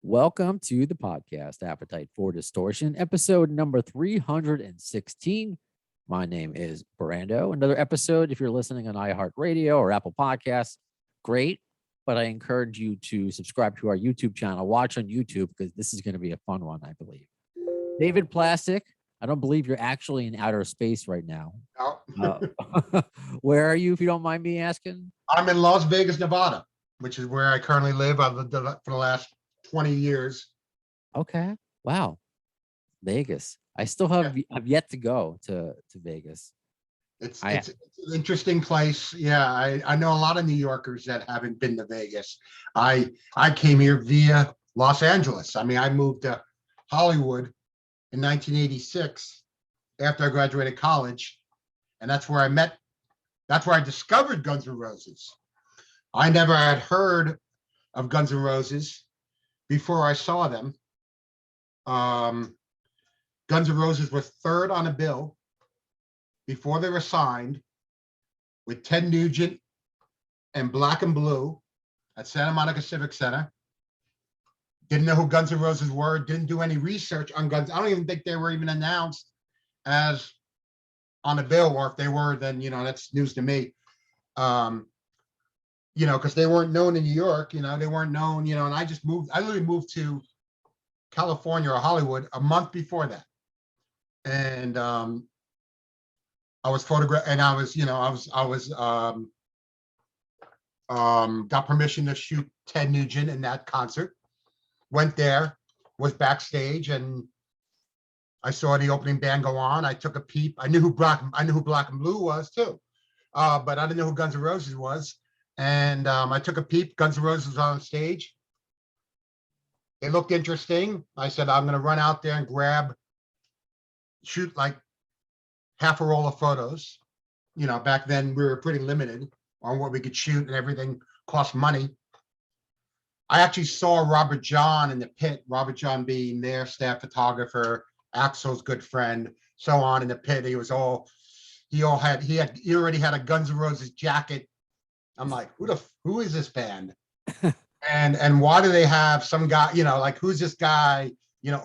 Welcome to the podcast, Appetite for Distortion, episode number 316. My name is Brando. Another episode, if you're listening on iHeartRadio or Apple Podcasts, great. But I encourage you to subscribe to our YouTube channel, watch on YouTube, because this is going to be a fun one, I believe. David Plastik, I don't believe you're actually in outer space right now. No. Where are you, if you don't mind me asking? I'm in Las Vegas, Nevada, which is where I currently live. I've lived for the last 20 years. Okay. Wow. Vegas. I still have yet to go to Vegas. It's an interesting place. Yeah, I know a lot of New Yorkers that haven't been to Vegas. I came here via Los Angeles. I mean, I moved to Hollywood in 1986 after I graduated college, and that's where I discovered Guns N' Roses. I never had heard of Guns N' Roses before I saw them. Guns N' Roses were third on a bill before they were signed with Ted Nugent and Black and Blue at Santa Monica Civic Center. Didn't know who Guns N' Roses were, didn't do any research on Guns. I don't even think they were even announced as on a bill, or if they were, then, that's news to me. Because they weren't known in New York, they weren't known, and I literally moved to California or Hollywood a month before that. And I was photographed, and I was got permission to shoot Ted Nugent in that concert. Went there, was backstage, and I saw the opening band go on. I took a peep. I knew who Black and Blue was too, but I didn't know who Guns N' Roses was. And I took a peep. Guns N' Roses was on stage. It looked interesting. I said, I'm going to run out there and shoot like half a roll of photos. Back then we were pretty limited on what we could shoot, and everything cost money. I actually saw Robert John in the pit, Robert John being their staff photographer, Axel's good friend, so on in the pit. He already had a Guns N' Roses jacket. I'm like, who is this band? and why do they have some guy, like, who's this guy,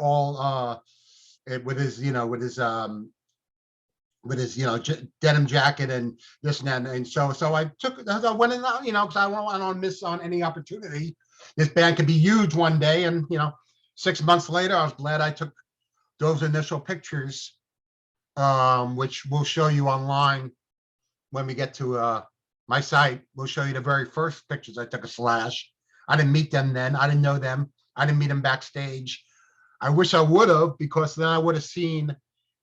all with his denim jacket and this and that. And so I went in, because I don't want to miss on any opportunity. This band could be huge one day. And, 6 months later, I was glad I took those initial pictures, which we'll show you online when we get to my site. We'll show you the very first pictures I took of Slash. I didn't meet them then. I didn't know them. I didn't meet them backstage. I wish I would have, because then I would have seen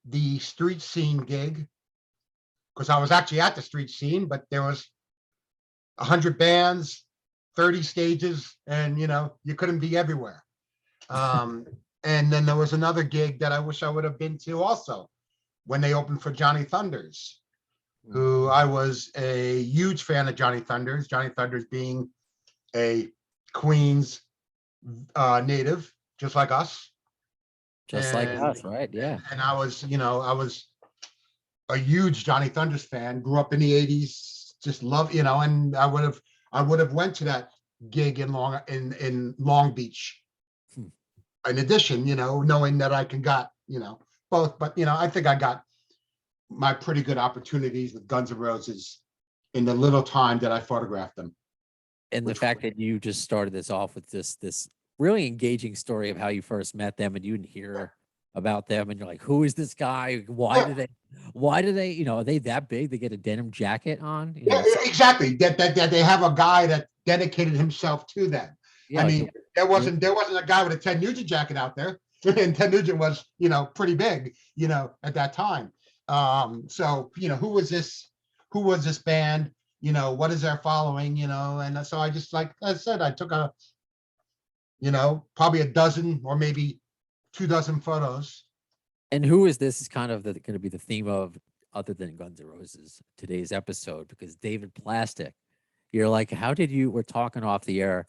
the street scene gig, because I was actually at the street scene, but there was 100 bands, 30 stages, and you couldn't be everywhere. And then there was another gig that I wish I would have been to also, when they opened for Johnny Thunders, who I was a huge fan of. Johnny Thunders being a Queens native, just like us. Like us, right? Yeah. And I was a huge Johnny Thunders fan, grew up in the 80s, just love, and I would have went to that gig in Long Beach. In addition, knowing that I got, both, but I think I got my pretty good opportunities with Guns N' Roses in the little time that I photographed them. And the fact that you just started this off with this really engaging story of how you first met them, and you didn't hear about them, and you're like, who is this guy? Why do they, are they that big? They get a denim jacket on? Exactly. That they have a guy that dedicated himself to them. Yeah, I mean, there wasn't a guy with a Ted Nugent jacket out there. And Ted Nugent was, pretty big, at that time. So, who was this band? What is their following? And so I just, like I said, I took probably a dozen or maybe 24 photos. And who is this? Is kind of going to be the theme of, other than Guns N' Roses, today's episode, because David Plastik, you're like, we're talking off the air,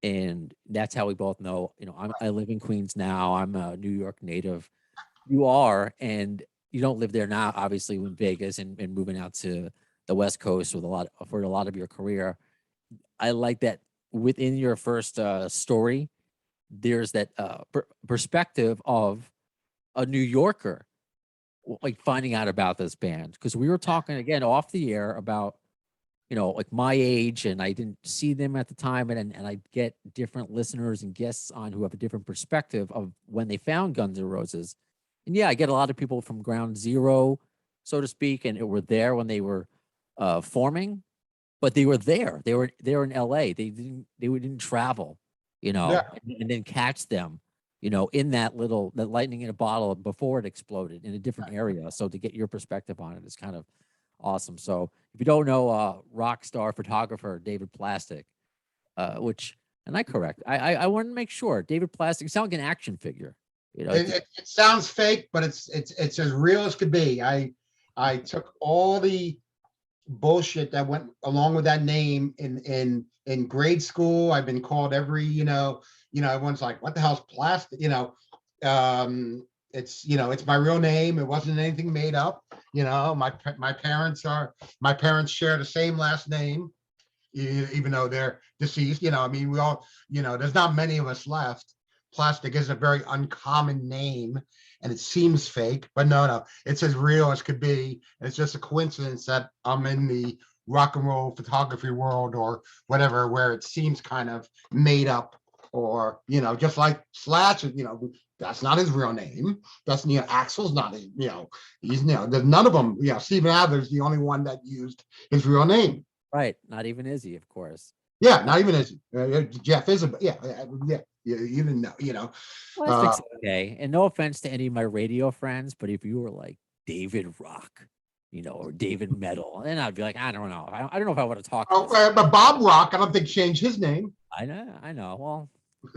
and that's how we both know, I live in Queens now. I'm a New York native. You are, and you don't live there now, obviously, in Vegas, and moving out to the West Coast for a lot of your career. I like that within your first story, there's that perspective of a New Yorker, like finding out about this band, because we were talking again off the air about, you know, like my age, and I didn't see them at the time, and I get different listeners and guests on who have a different perspective of when they found Guns N' Roses. And yeah, I get a lot of people from ground zero, so to speak, and it were there when they were forming, but they were there. They were in LA. They didn't travel, you know, Yeah. and then catch them, you know, in that lightning in a bottle before it exploded in a different area. So to get your perspective on it is kind of awesome. So if you don't know, rock star photographer David Plastik, which, and I correct, I want to make sure David Plastik sounds like an action figure. You know, It sounds fake, but it's as real as could be. I took all the bullshit that went along with that name in grade school. I've been called every, everyone's like, what the hell's plastic? It's my real name. It wasn't anything made up. My parents share the same last name, even though they're deceased. I mean, we all, there's not many of us left. Plastik is a very uncommon name, and it seems fake, but no, it's as real as could be. And it's just a coincidence that I'm in the rock and roll photography world or whatever, where it seems kind of made up, or, just like Slash, that's not his real name. That's, Axel's not his, he's, there's none of them, Steven Adler's the only one that used his real name. right. Not even Izzy, of course. Yeah, not even Izzy. Jeff is yeah. You didn't know. Plastik's okay. And no offense to any of my radio friends, but if you were like David Rock, or David Metal, then I'd be like, I don't know. I don't know if I want to talk. But Bob Rock, I don't think changed his name. I know. Well,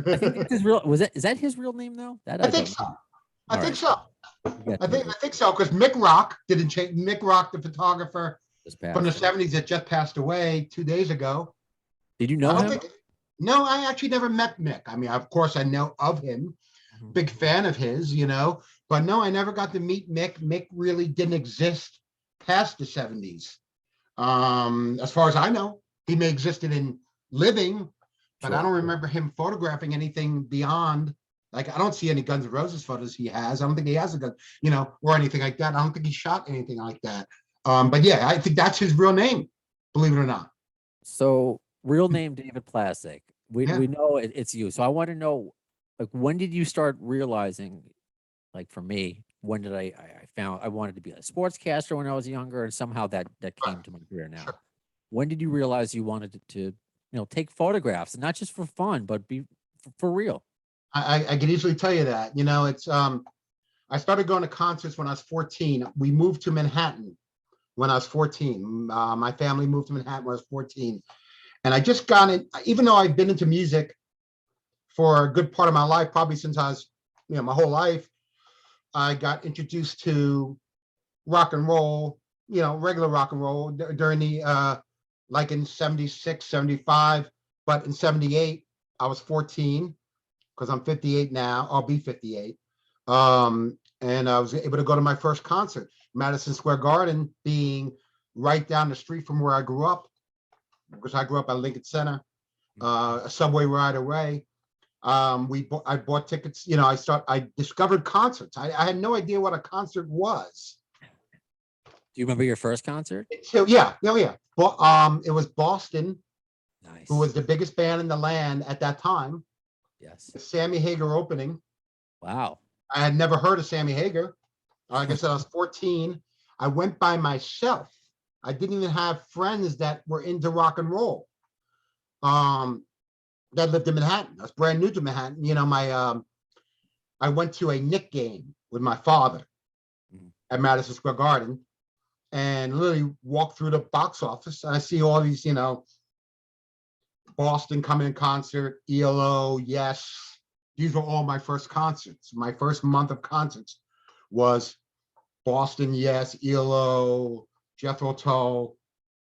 I think that's his real. Is that his real name though? I think so. I think so. I think so, because Mick Rock didn't change. Mick Rock, the photographer from the '70s that just passed away 2 days ago. Did you know him? No, I actually never met Mick. I mean, of course, I know of him. Big fan of his, but no, I never got to meet Mick. Mick really didn't exist past the '70s. As far as I know, he may have existed in living, but I don't remember him photographing anything beyond. Like, I don't see any Guns N' Roses photos he has. I don't think he has a gun, or anything like that. I don't think he shot anything like that. But yeah, I think that's his real name, believe it or not. So, real name David Plastik. We know it's you. So I want to know, like, when did you start realizing, like for me, when did I found I wanted to be a sportscaster when I was younger, and somehow that came to my career now. Sure. When did you realize you wanted to take photographs, and not just for fun, but be for real? I can easily tell you that. It's I started going to concerts when I was 14. We moved to Manhattan when I was 14. My family moved to Manhattan when I was 14. And I just got in, even though I've been into music for a good part of my life, probably since I was, my whole life, I got introduced to rock and roll, regular rock and roll during the, like in 76, 75, but in 78, I was 14 because I'm 58 now, I'll be 58. And I was able to go to my first concert, Madison Square Garden being right down the street from where I grew up, because I grew up at Lincoln Center, a subway ride away. I bought tickets. I discovered concerts. I had no idea what a concert was. Do you remember your first concert? Yeah. But it was Boston, nice, who was the biggest band in the land at that time. Yes. Sammy Hagar opening. Wow. I had never heard of Sammy Hagar. Like I said, I was 14. I went by myself. I didn't even have friends that were into rock and roll. That lived in Manhattan. I was brand new to Manhattan. I went to a Knick game with my father at Madison Square Garden, and literally walked through the box office. And I see all these, Boston coming in concert, ELO, Yes. These were all my first concerts. My first month of concerts was Boston, Yes, ELO, Jethro Tull,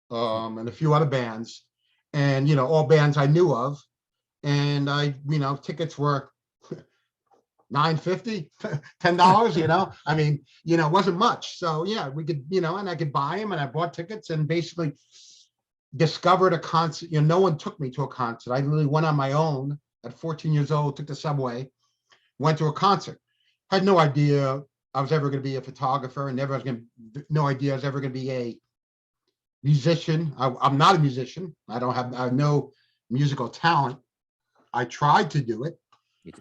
and a few other bands, and all bands I knew of. And tickets were $9.50, $10. I mean, it wasn't much. So yeah, we could, and I could buy them, and I bought tickets and basically discovered a concert. No one took me to a concert. I really went on my own at 14 years old, took the subway, went to a concert. Had no idea I was ever going to be a photographer, and no idea I was ever going to be a musician. I'm not a musician. I have no musical talent. I tried to do it.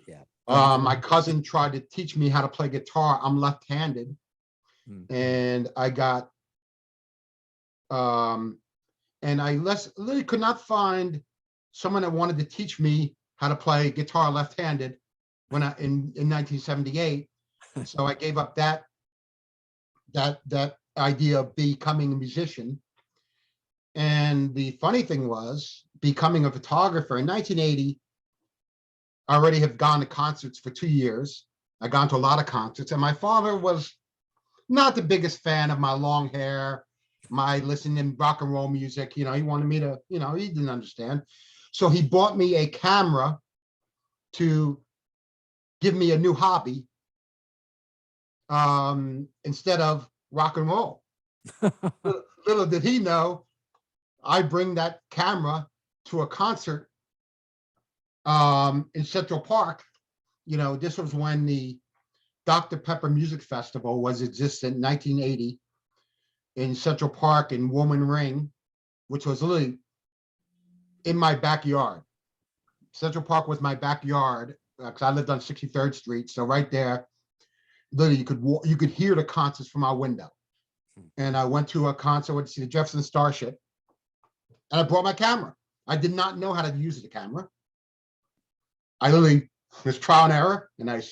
Yeah. My cousin tried to teach me how to play guitar. I'm left-handed, and I got, and I literally could not find someone that wanted to teach me how to play guitar left-handed when in 1978. So I gave up that idea of becoming a musician. And the funny thing was, becoming a photographer in 1980, I already have gone to concerts for 2 years. I gone to a lot of concerts, and my father was not the biggest fan of my long hair, my listening to rock and roll music. He wanted me to, he didn't understand. So he bought me a camera to give me a new hobby, instead of rock and roll. Little did he know, I bring that camera to a concert in Central Park. This was when the Dr. Pepper Music Festival was existent in 1980 in Central Park in Woolman Ring, which was literally in my backyard. Central Park was my backyard because I lived on 63rd Street. So right there, literally you could hear the concerts from our window. And I went to a concert to see the Jefferson Starship, and I brought my camera. I did not know how to use the camera. I literally was trial and error, and I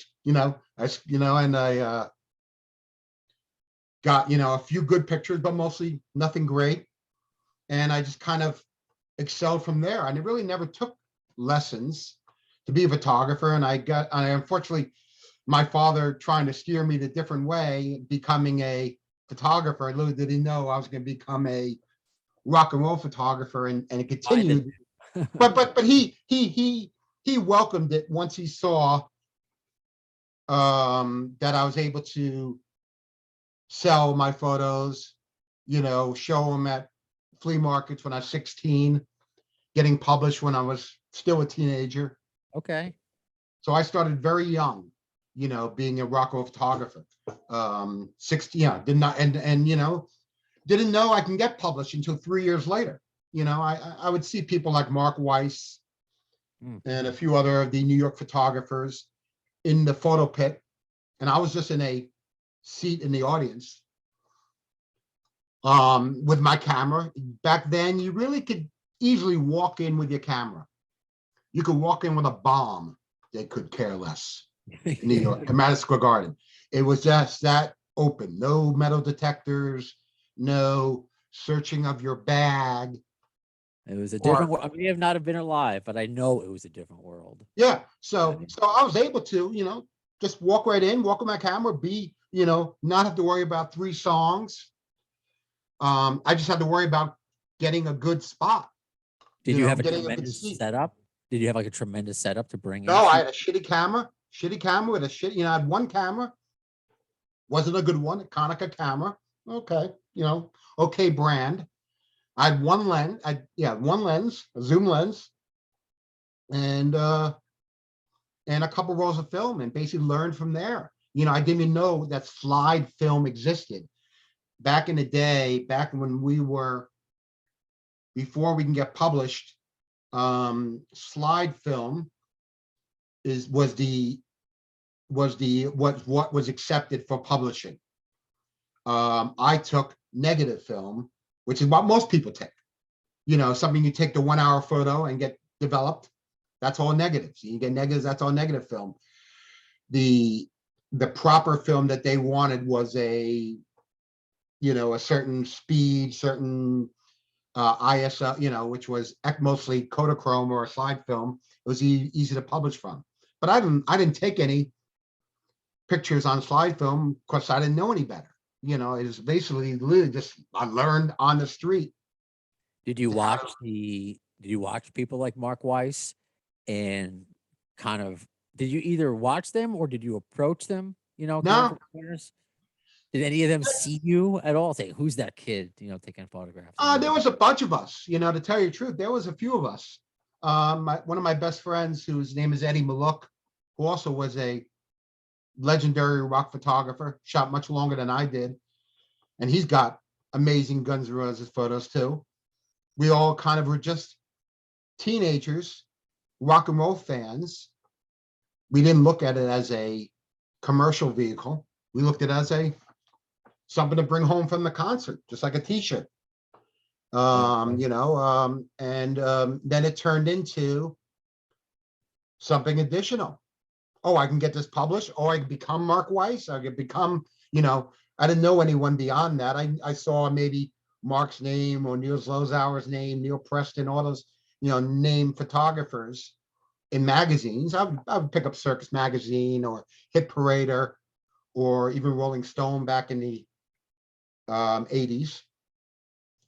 got, a few good pictures, but mostly nothing great. And I just kind of excelled from there. I really never took lessons to be a photographer. And I unfortunately, my father trying to steer me the different way, becoming a photographer, I little did he know I was going to become a rock and roll photographer, and it continued. but he welcomed it once he saw that I was able to sell my photos, show them at flea markets when I was 16, getting published when I was still a teenager. Okay. So I started very young, being a rock and roll photographer. 16, did not, and didn't know I can get published until 3 years later. I would see people like Mark Weiss and a few other of the New York photographers in the photo pit, and I was just in a seat in the audience with my camera. Back then, you really could easily walk in with your camera. You could walk in with a bomb. They could care less. In New York, Madison Square Garden. It was just that open. No metal detectors, no searching of your bag. It was a different world. I may have not been alive, but I know it was a different world. Yeah. So I was able to, just walk right in, walk with my camera, not have to worry about 3 songs. I just had to worry about getting a good spot. Did you have a tremendous setup? Did you have like a tremendous setup to bring in? No, I had a shitty camera with a shit, I had one camera. Wasn't a good one, a Konica camera. Okay, okay brand. I had one lens, one lens, a zoom lens, and a couple rolls of film, and basically learned from there. I didn't even know that slide film existed. Back in the day, back when before we can get published, slide film what was accepted for publishing. I took negative film, which is what most people take. Something you take the 1 hour photo and get developed. That's all negatives. You get negatives. That's all negative film. The proper film that they wanted was a certain speed, certain ISO, which was mostly Kodachrome or a slide film. It was easy to publish from. But I didn't take any pictures on slide film because I didn't know any better. It was basically literally just I learned on the street. Did you watch people like Mark Weiss and kind of, did you either watch them or did you approach them? No. Did any of them see you at all? Say, who's that kid, taking photographs? There was a bunch of us, to tell you the truth. There was a few of us. One of my best friends, whose name is Eddie Maluk, who also was a legendary rock photographer, shot much longer than I did, and he's got amazing Guns N' Roses photos too. We all kind of were just teenagers, rock and roll fans. We didn't look at it as a commercial vehicle. We looked at it as a something to bring home from the concert, just like a T-shirt. Then it turned into something additional. Oh, I can get this published. Oh, I can become Mark Weiss. I could become, I didn't know anyone beyond that. I saw maybe Mark's name or Neil Slozauer's name, Neil Preston, all those, name photographers in magazines. I would pick up Circus Magazine or Hit Parader or even Rolling Stone back in the 80s.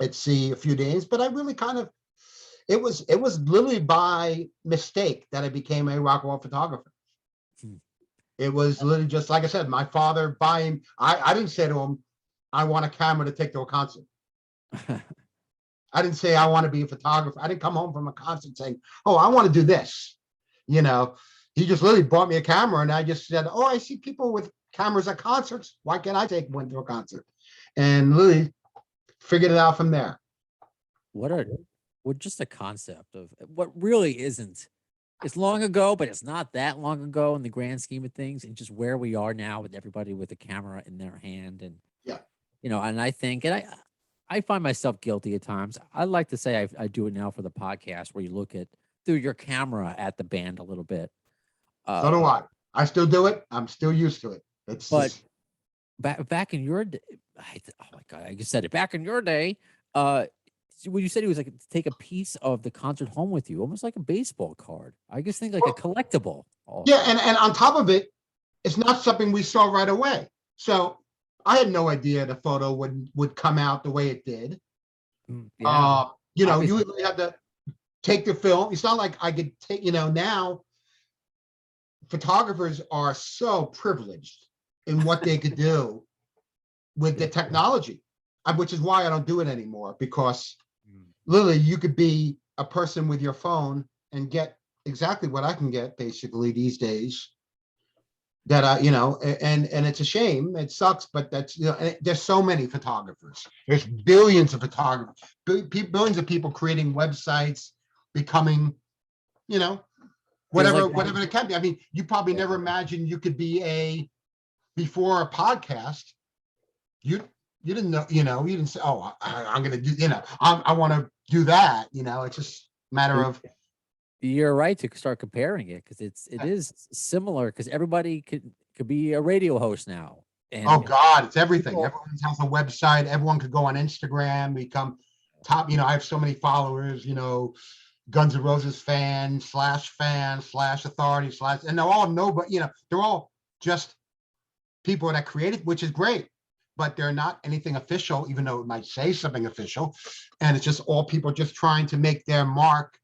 I'd see a few days, but I really kind of, it was literally by mistake that I became a rock and roll photographer. It was literally just, like I said, my father buying, I didn't say to him, I want a camera to take to a concert. I didn't say I want to be a photographer. I didn't come home from a concert saying, oh, I want to do this. He just literally bought me a camera, and I just said, oh, I see people with cameras at concerts. Why can't I take one to a concert? And literally figured it out from there. What just a concept of what really isn't. It's long ago, but it's not that long ago in the grand scheme of things, and just where we are now with everybody with a camera in their hand. And yeah, and I think, and I find myself guilty at times. I like to say I do it now for the podcast, where you look at through your camera at the band a little bit. So do I. I still do it. I'm still used to it. It's but just... back in your day, oh my God, I just said it. Back in your day, when you said it was like to take a piece of the concert home with you, almost like a baseball card. I just think like a collectible. Yeah, and on top of it, it's not something we saw right away. So I had no idea the photo would come out the way it did. Yeah. You had to take the film. It's not like I could take, now photographers are so privileged in what they could do with the technology, which is why I don't do it anymore, because literally you could be a person with your phone and get exactly what I can get basically these days. That and it's a shame. It sucks, but that's there's so many photographers. There's billions of photographers, billions of people creating websites, becoming, whatever it can be. I mean, you probably never imagined you could be before a podcast. You didn't know, you didn't say, oh, I'm gonna do, I want to do that. It's just a matter of. You're right to start comparing it, because it is similar, because everybody could be a radio host now. And oh God, it's everything. Everyone has a website. Everyone could go on Instagram, become top. I have so many followers. Guns N' Roses Slash Authority, and they're all nobody. They're all just people that created, which is great, but they're not anything official, even though it might say something official. And it's just all people just trying to make their mark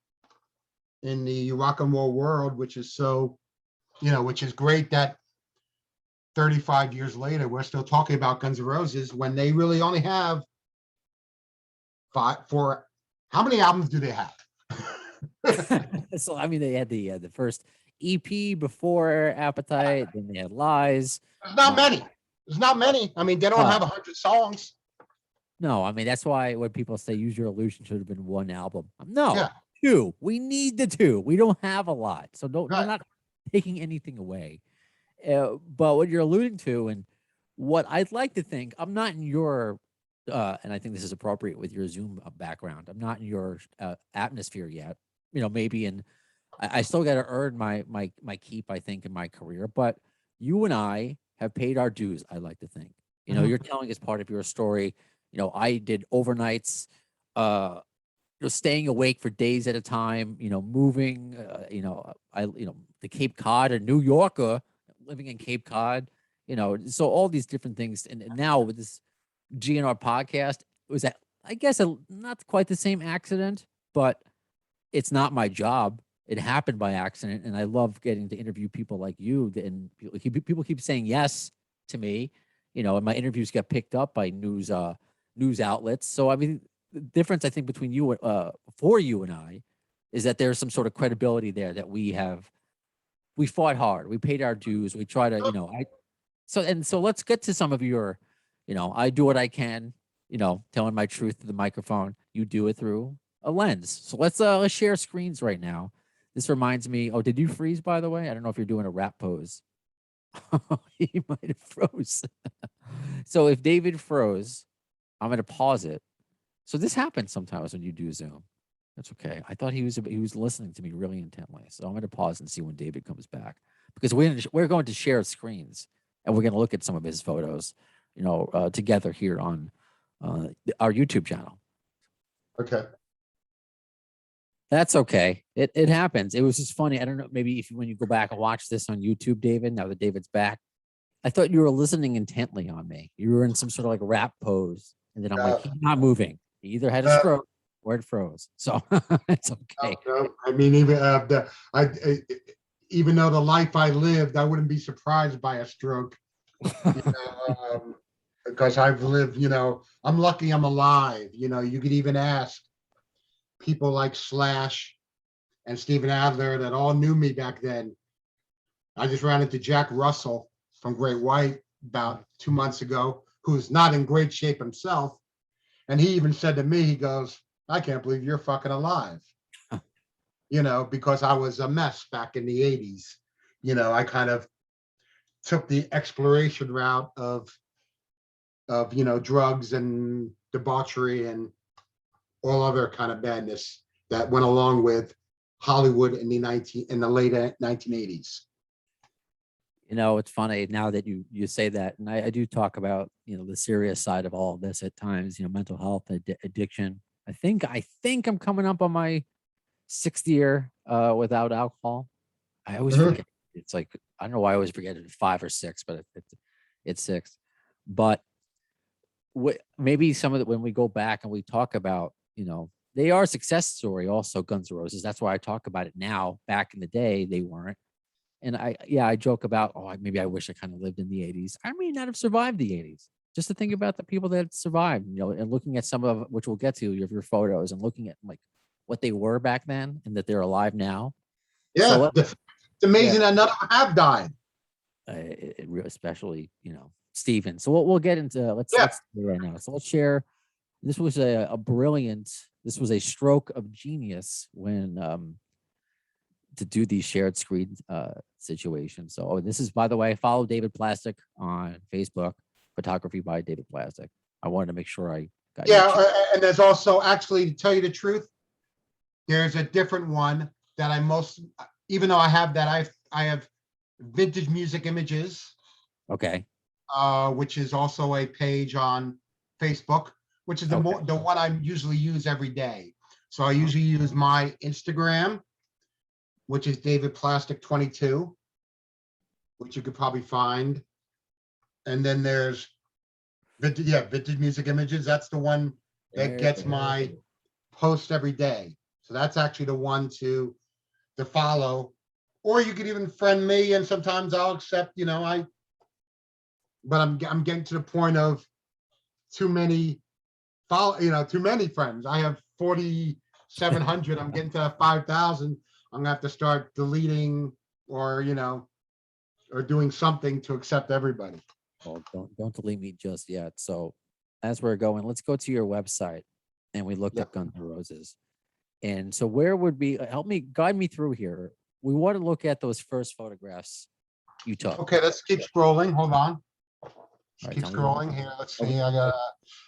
in the rock and roll world, which is so, which is great that 35 years later, we're still talking about Guns N' Roses when they really only have how many albums do they have? So, I mean, they had the first EP before Appetite, then they had Lies. There's not many. There's not many. I mean, they don't have 100 songs. No, I mean, that's why when people say Use Your Illusion should have been one album. No. Yeah. 2. We need the 2. We don't have a lot, so we're not taking anything away. But what you're alluding to, and what I'd like to think, I'm not in your, and I think this is appropriate with your Zoom background. I'm not in your atmosphere yet. Maybe I still got to earn my keep, I think, in my career. But you and I have paid our dues, I like to think. You're telling us part of your story. I did overnights. Staying awake for days at a time, moving, the Cape Cod, a New Yorker living in Cape Cod, so all these different things. And now with this GN'R podcast, it was I guess not quite the same accident, but it's not my job. It happened by accident. And I love getting to interview people like you. And people keep saying yes to me, and my interviews get picked up by news outlets. So, I mean, the difference I think between for you and I is that there's some sort of credibility there that we fought hard, we paid our dues, we try to, so let's get to some of your, I do what I can, telling my truth to the microphone. You do it through a lens. So let's share screens right now. This reminds me. Oh, did you freeze, by the way? I don't know if you're doing a rap pose. He might have froze. So if David froze, I'm going to pause it. So this happens sometimes when you do Zoom. That's okay. I thought he was listening to me really intently. So I'm going to pause and see when David comes back, because we're going to share screens and we're going to look at some of his photos, together here on our YouTube channel. Okay. That's okay. It happens. It was just funny. I don't know. Maybe if when you go back and watch this on YouTube, David, now that David's back, I thought you were listening intently on me. You were in some sort of like rap pose, and then I'm like, he's not moving. He either had a stroke or it froze. So it's okay. No. I mean, even though the life I lived, I wouldn't be surprised by a stroke. Because I've lived, I'm lucky I'm alive. You could even ask people like Slash and Steven Adler that all knew me back then. I just ran into Jack Russell from Great White about 2 months ago, who's not in great shape himself. And he even said to me, he goes, I can't believe you're fucking alive. Because I was a mess back in the 80s. I kind of took the exploration route of drugs and debauchery and all other kind of badness that went along with Hollywood in the late 1980s. It's funny now that you say that, and I do talk about the serious side of all of this at times. Mental health, addiction. I think I'm coming up on my 6th year without alcohol. I always forget. It's like, I don't know why I always forget it, 5 or 6, but it's 6. But maybe some of when we go back and we talk about, they are a success story also, Guns N' Roses. That's why I talk about it now. Back in the day, they weren't. And I joke about, maybe I wish I kind of lived in the 80s. I may not have survived the 80s. Just to think about the people that survived, and looking at some of which we'll get to your photos, and looking at like what they were back then and that they're alive now. Yeah, so it's amazing that none of them have died. Especially, Steven. So we'll get into let's do right now. So let's share. This was a brilliant. This was a stroke of genius when to do these shared screen situations. So this is, by the way, follow David Plastik on Facebook. Photography by David Plastik. I wanted to make sure I got and there's also, actually, to tell you the truth, there's a different one that even though I have that, I have Vintage Music Images. Okay. Which is also a page on Facebook, which is the one I usually use every day. So I usually use my Instagram, which is David Plastik 22, which you could probably find. And then there's Vintage Music Images. That's the one that gets my post every day. So that's actually the one to follow. Or you could even friend me, and sometimes I'll accept, but I'm getting to the point of too many friends. I have 4,700. I'm getting to 5,000. I'm gonna have to start deleting or doing something to accept everybody. Well, don't delete me just yet. So as we're going, let's go to your website, and we looked up Guns N' Roses. And so where would be, guide me through here. We want to look at those first photographs you took. Okay, let's keep scrolling. Hold on. Keep scrolling here. Let's see. I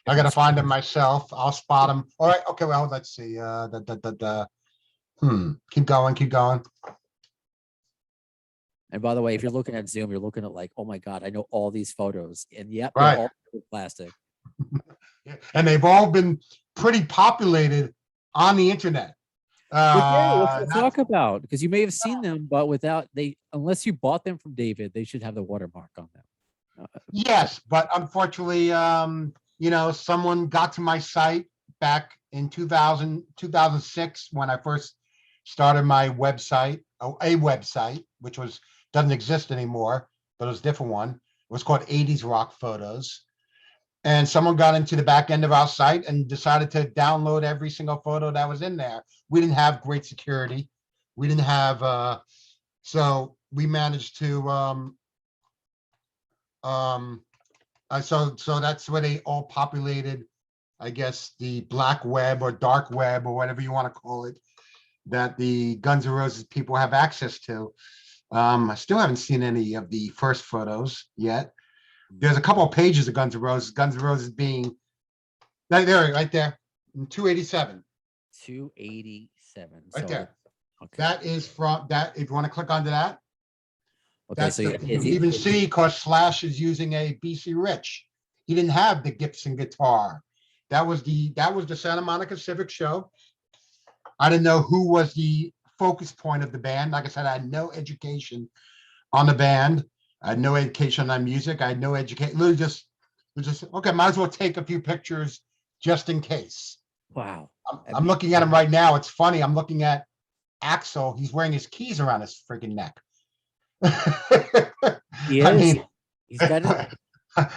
gotta find them myself. I'll spot them. All right. Okay. Well, let's see. Keep going. And by the way, if you're looking at Zoom, you're looking at like, oh my God, I know all these photos. And yep, right. They're all plastic. And they've all been pretty populated on the internet. Let's talk about, because you may have seen them, but unless you bought them from David, they should have the watermark on them. Yes, but unfortunately, someone got to my site back in 2006 when I first started my website, a website, which doesn't exist anymore, but it was a different one. It was called 80s Rock Photos. and someone got into the back end of our site and decided to download every single photo that was in there. We didn't have great security. We didn't have, so we managed to, so that's where they all populated, I guess, the black web or dark web or whatever you want to call it, that the Guns N' Roses people have access to. I still haven't seen any of the first photos yet. There's a couple of pages of Guns N' Roses being right there, 287. 287. Right So there. okay. That is from that. If you want to click onto that, Okay, that's so you can even see because Slash is using a BC Rich. He didn't have the Gibson guitar. That was the Santa Monica Civic Show. I didn't know who was the focus point of the band. Like I said, I had no education on the band. I had no education on music. I had no education. Literally just okay. Might as well take a few pictures just in case. wow. I'm looking at him right now. It's funny. I'm looking at Axel. He's wearing his keys around his freaking neck. He I is. mean, He's got it.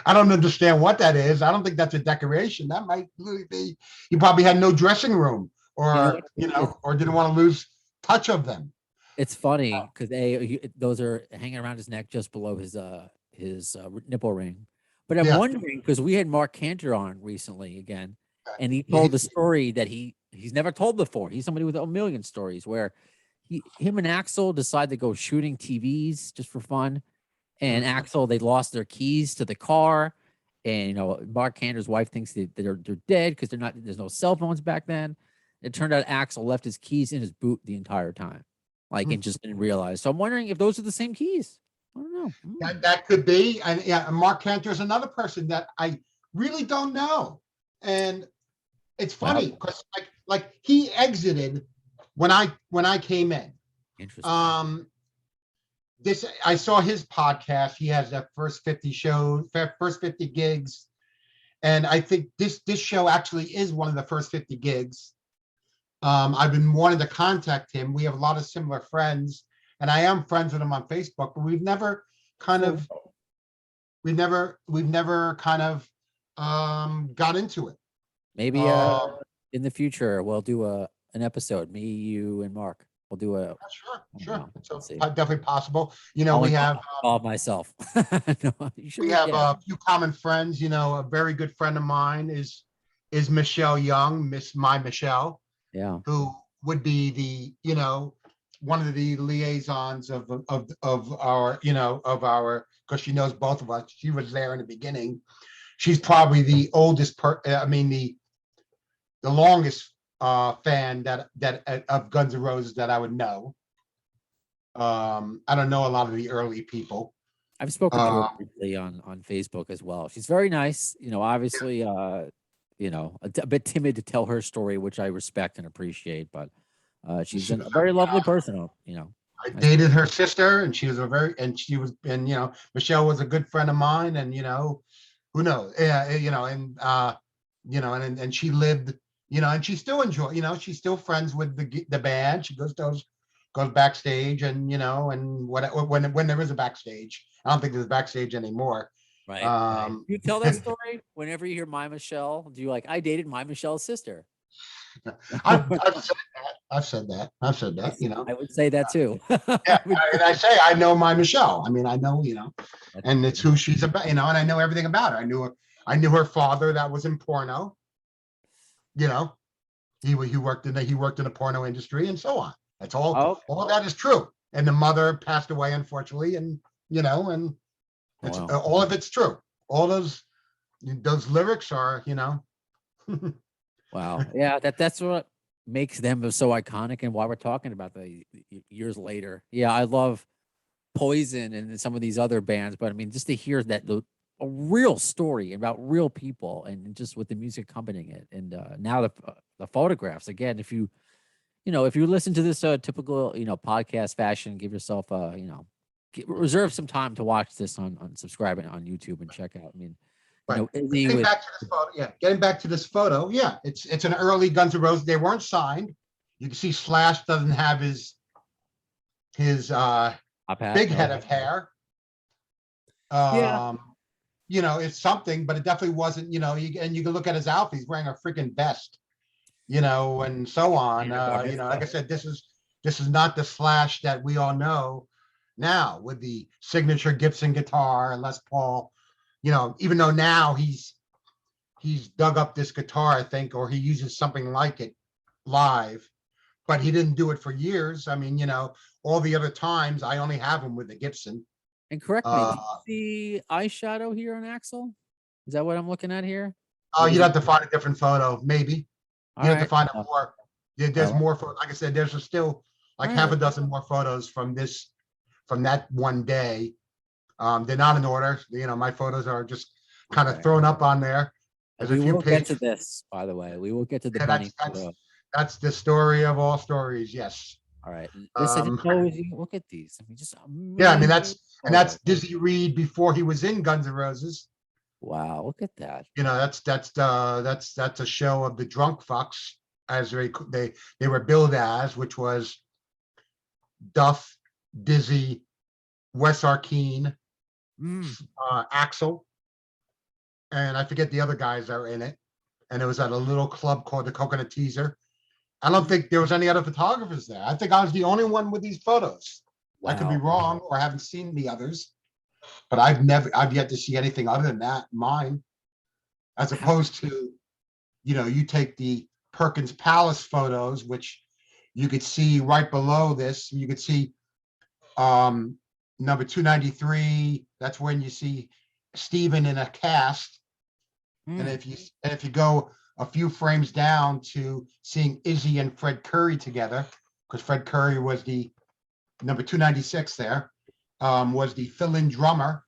I don't understand what that is. I don't think that's a decoration. That might really be. He probably had no dressing room, or or didn't want to lose touch of them. It's funny because those are hanging around his neck just below his nipple ring. But I'm wondering because we had Mark Cantor on recently again, and he told the story that he's never told before. He's somebody with a million stories where him and Axel decided to go shooting TVs just for fun, and Axel they lost their keys to the car, and Mark Cantor's wife thinks that they're dead because there's no cell phones back then. It turned out Axel left his keys in his boot the entire time. And just didn't realize. So I'm wondering if those are the same keys. I don't know. That could be. And Mark Cantor is another person that I really don't know. And it's funny because like he exited when I came in. Interesting. I saw his podcast. He has that first 50 shows, first 50 gigs. And I think this show actually is one of the first 50 gigs. I've been wanting to contact him. We have a lot of similar friends, and I am friends with him on Facebook, but we've never kind of got into it. Maybe in the future we'll do an episode. Me, you, and Mark. We'll do a sure. So definitely possible. We have involve myself. We have a few common friends. A very good friend of mine is Michelle Young, My Michelle. Yeah, who would be the one of the liaisons of our because she knows both of us. She was there in the beginning. She's probably the oldest the longest fan that of Guns N' Roses that I would know. I don't know a lot of the early people. I've spoken to her briefly on Facebook as well. She's very nice. Obviously a bit timid to tell her story, which I respect and appreciate, but she's a very lovely person. I dated her sister, and Michelle was a good friend of mine, and who knows, and she lived, and she still she's still friends with the band. She goes backstage, and and when there is a backstage. I don't think there's backstage anymore. Right. You tell that story whenever you hear My Michelle. Do you I dated My Michelle's sister? I've said that. I would say that too. And I say I know My Michelle. I know, and it's who she's about, and I know everything about her. I knew her father that was in porno. He worked in the porno industry and so on. That's all. All that is true. And the mother passed away, unfortunately, and and it's all of it's true. All those lyrics are, Wow. Yeah, that's what makes them so iconic and why we're talking about the years later. Yeah, I love Poison and some of these other bands, but just to hear that a real story about real people and just with the music accompanying it. And now the photographs again, if you listen to this typical, podcast fashion, give yourself reserve some time to watch this on subscribing on YouTube and check out. Getting back to this photo, getting back to this photo, it's an early Guns N' Roses. They weren't signed. You can see Slash doesn't have his big head of hair. it's something, but it definitely wasn't, and you can look at his outfit, he's wearing a freaking vest, and so on. Like I said, this is not the Slash that we all know now with the signature Gibson guitar and Les Paul, even though now he's dug up this guitar, I think, or he uses something like it live, but he didn't do it for years. I mean, all the other times I only have him with the Gibson. And correct me, do you see eyeshadow here on Axel? Is that what I'm looking at here? You'd have to find a different photo, maybe. You have to find out more. There's more photos. Like I said, there's still like half a dozen more photos from that one day. They're not in order. My photos are just kind of thrown up on there. There's a few pages. Get to this, by the way. We will get to the bunny. That's the story of all stories. Yes. All right. This, look at these. I mean, just that's Dizzy Reed before he was in Guns N' Roses. Wow, look at that. That's a show of the drunk fucks as they were billed as, which was Duff, Dizzy, Wes Arkeen, Axel, and I forget the other guys that are in it. And it was at a little club called the Coconut Teaser. I don't think there was any other photographers there. I think I was the only one with these photos. Wow. I could be wrong, or I haven't seen the others, but I've yet to see anything other than that, mine, as opposed to, you take the Perkins Palace photos, which you could see right below this. You could see number 293. That's when you see Steven in a cast. And if you go a few frames down to seeing Izzy and Fred Curry together, because Fred Curry was the number 296 there, was the fill-in drummer.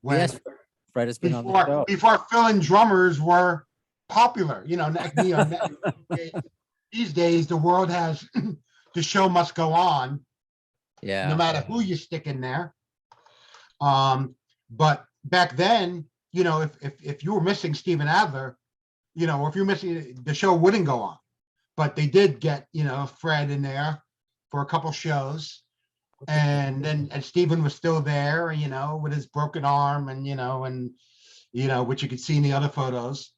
Yes, Fred has been on the show. Before fill-in drummers were popular. These days, the world has, the show must go on. Yeah. No matter who you stick in there. But back then, if you were missing Steven Adler, or if you're missing, the show wouldn't go on. But they did get, Fred in there for a couple shows. And Steven was still there, with his broken arm and, which you could see in the other photos.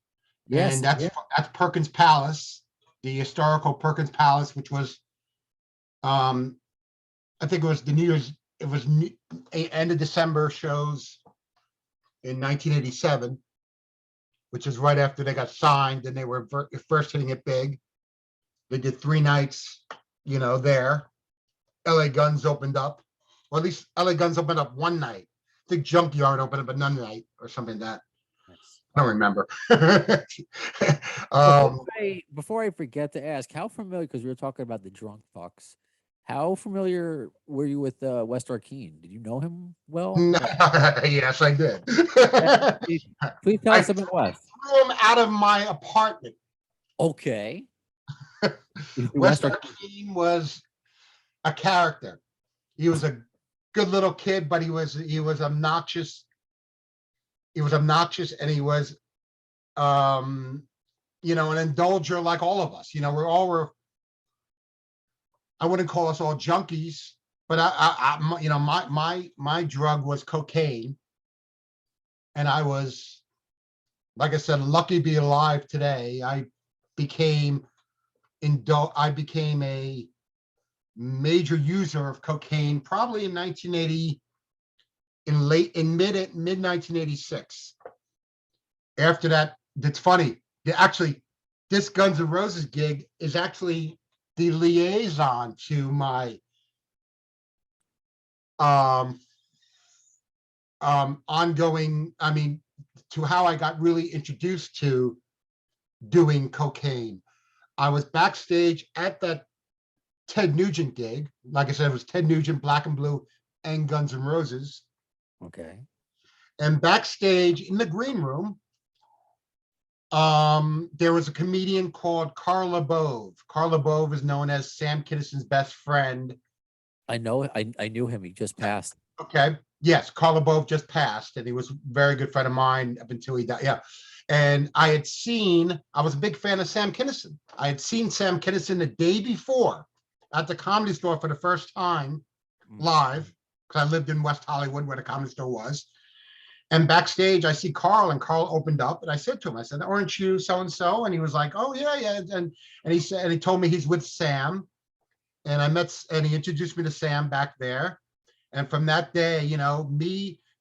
Yes. And that's Perkins Palace, the historical Perkins Palace, which was, I think it was end of December shows in 1987, which is right after they got signed and they were first hitting it big. They did 3 nights, there. LA Guns opened up, or at least LA Guns opened up one night. I think Junkyard opened up another night or something like that. I don't remember. Before I forget to ask, how familiar, because we were talking about the drunk fucks, how familiar were you with Wes Arkeen? Did you know him well? Yes, I did. Please tell us about Wes. Threw him out of my apartment. Okay. Wes Arkeen was a character. He was a good little kid, but he was obnoxious. He was obnoxious, and he was, an indulger like all of us. I wouldn't call us all junkies, but my drug was cocaine, and I was, like I said, lucky to be alive today. I became a major user of cocaine probably in 1980, mid 1986. After that, that's funny. Actually, this Guns N' Roses gig is actually the liaison to my ongoing, to how I got really introduced to doing cocaine. I was backstage at that Ted Nugent gig. Like I said, it was Ted Nugent, Black and Blue, and Guns N' Roses. Okay. And backstage in the green room, there was a comedian called Carla Bove. Carla Bove is known as Sam Kinison's best friend. I know. I knew him. He just passed. Okay. Yes, Carla Bove just passed, and he was a very good friend of mine up until he died. Yeah. And I was a big fan of Sam Kinison. I had seen Sam Kinison the day before at the Comedy Store for the first time live, because I lived in West Hollywood where the Comedy Store was. And backstage, I see Carl, and Carl opened up, and I said to him, I said, "Aren't you so and so?" And he was like, "Oh yeah, yeah." And he said, and he told me he's with Sam, and and he introduced me to Sam back there. And from that day,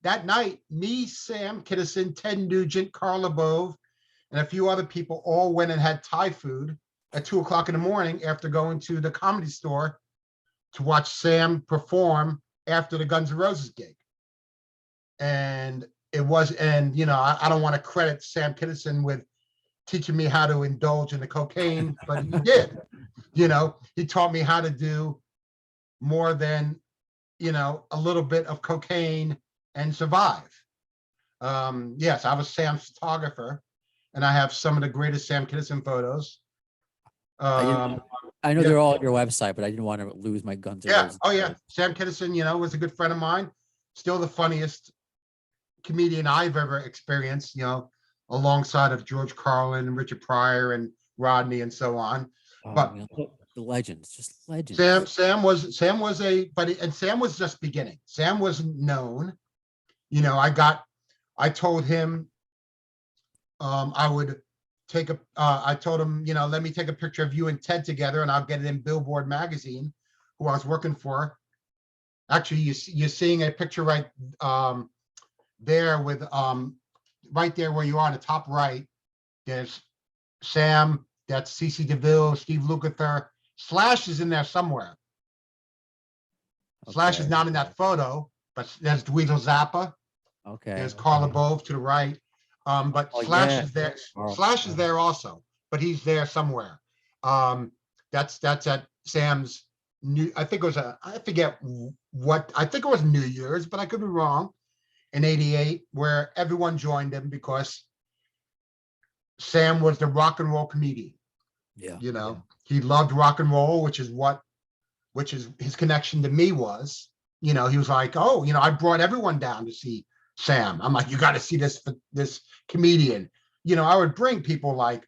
that night, Sam Kinison, Ted Nugent, Carl LeBove, and a few other people all went and had Thai food at 2 o'clock in the morning after going to the Comedy Store to watch Sam perform after the Guns N' Roses gig. And I don't want to credit Sam Kinison with teaching me how to indulge in the cocaine, but he did. He taught me how to do more than, a little bit of cocaine and survive. Yes, I was Sam's photographer, and I have some of the greatest Sam Kinison photos. I know they're all on your website, but I didn't want to lose my Guns N' Roses. Oh yeah. Sam Kinison, was a good friend of mine. Still the funniest comedian I've ever experienced, alongside of George Carlin and Richard Pryor and Rodney and so on. But the legends, just legends. Sam was just beginning. Sam wasn't known. I told him I told him, let me take a picture of you and Ted together, and I'll get it in Billboard magazine, who I was working for. Actually, you're seeing a picture right there with right there where you are on the top right. There's Sam, that's CeCe DeVille, Steve Lukather. Slash is in there somewhere. Okay. Slash is not in that photo, but there's Dweezil Zappa. Okay. There's Carl LeBove to the right. But Slash is there. Slash is there also, but he's there somewhere. That's at Sam's I think it was New Year's, but I could be wrong, in '88, where everyone joined him because Sam was the rock and roll comedian. Yeah. He loved rock and roll, which is his connection to me was. He was like, "Oh, I brought everyone down to see Sam." I'm like, "You got to see this comedian." I would bring people like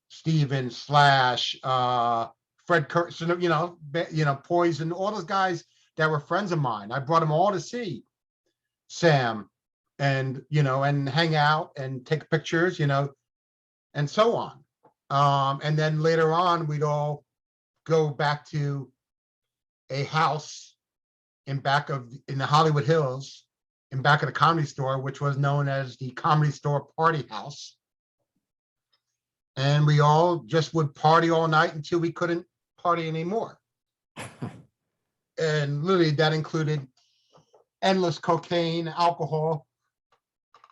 Steven, Slash, Fred Kurtz, Poison, all those guys that were friends of mine. I brought them all to see Sam, and and hang out and take pictures, and so on. And then later on, we'd all go back to a house in the Hollywood Hills, in back of the Comedy Store, which was known as the Comedy Store Party House. And we all just would party all night until we couldn't party anymore. And literally that included endless cocaine, alcohol,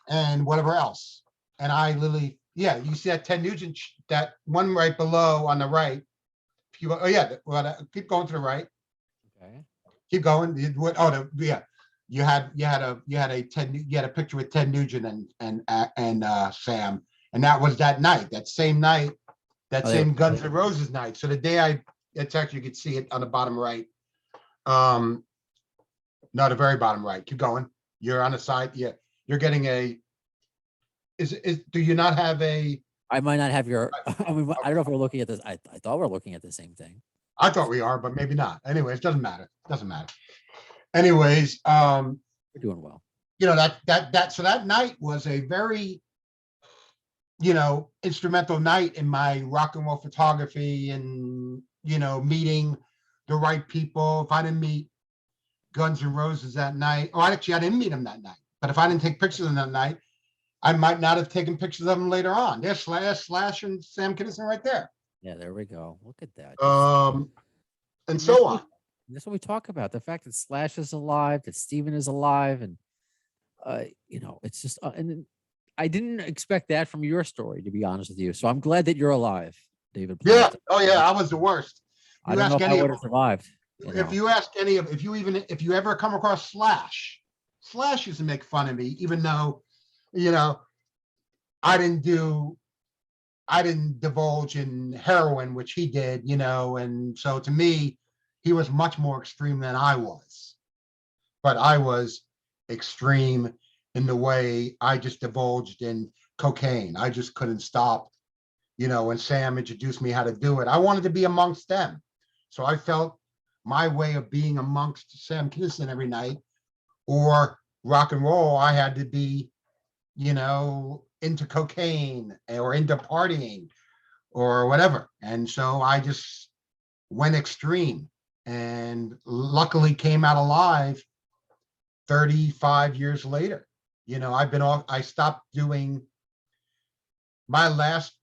and whatever else. And I literally, you see that Ted Nugent, that one right below on the right. If you keep going to the right. Okay. Keep going. You had a picture with Ted Nugent and Sam, and that was that night, that same night, same Guns N' Roses night. So the day it's actually, you could see it on the bottom right. No, the very bottom right. Keep going. You're on the side. Yeah, you're getting do you not have a? I might not have your. I don't know if we're looking at this. I thought we're looking at the same thing. I thought we are, but maybe not. Anyways, it doesn't matter. Anyways, we're doing well. So that night was a very, instrumental night in my rock and roll photography, and meeting the right people. If I didn't meet Guns N' Roses that night, I didn't meet them that night. But if I didn't take pictures of them that night, I might not have taken pictures of them later on. There's Slash and Sam Kinison right there. Yeah, there we go. Look at that. And so on. That's what we talk about. The fact that Slash is alive, that Steven is alive, and it's just and I didn't expect that from your story, to be honest with you. So I'm glad that you're alive, David. Plastik. Yeah. Oh yeah, I was the worst. I don't know if I would have survived. If you ask if you ever come across Slash used to make fun of me, even though, I didn't divulge in heroin, which he did, and so to me, he was much more extreme than I was. But I was extreme in the way I just divulged in cocaine. I just couldn't stop. When Sam introduced me how to do it, I wanted to be amongst them. So I felt my way of being amongst Sam Kinison every night, or rock and roll, I had to be, into cocaine or into partying or whatever. And so I just went extreme and luckily came out alive 35 years later. I've been off, I stopped doing, my last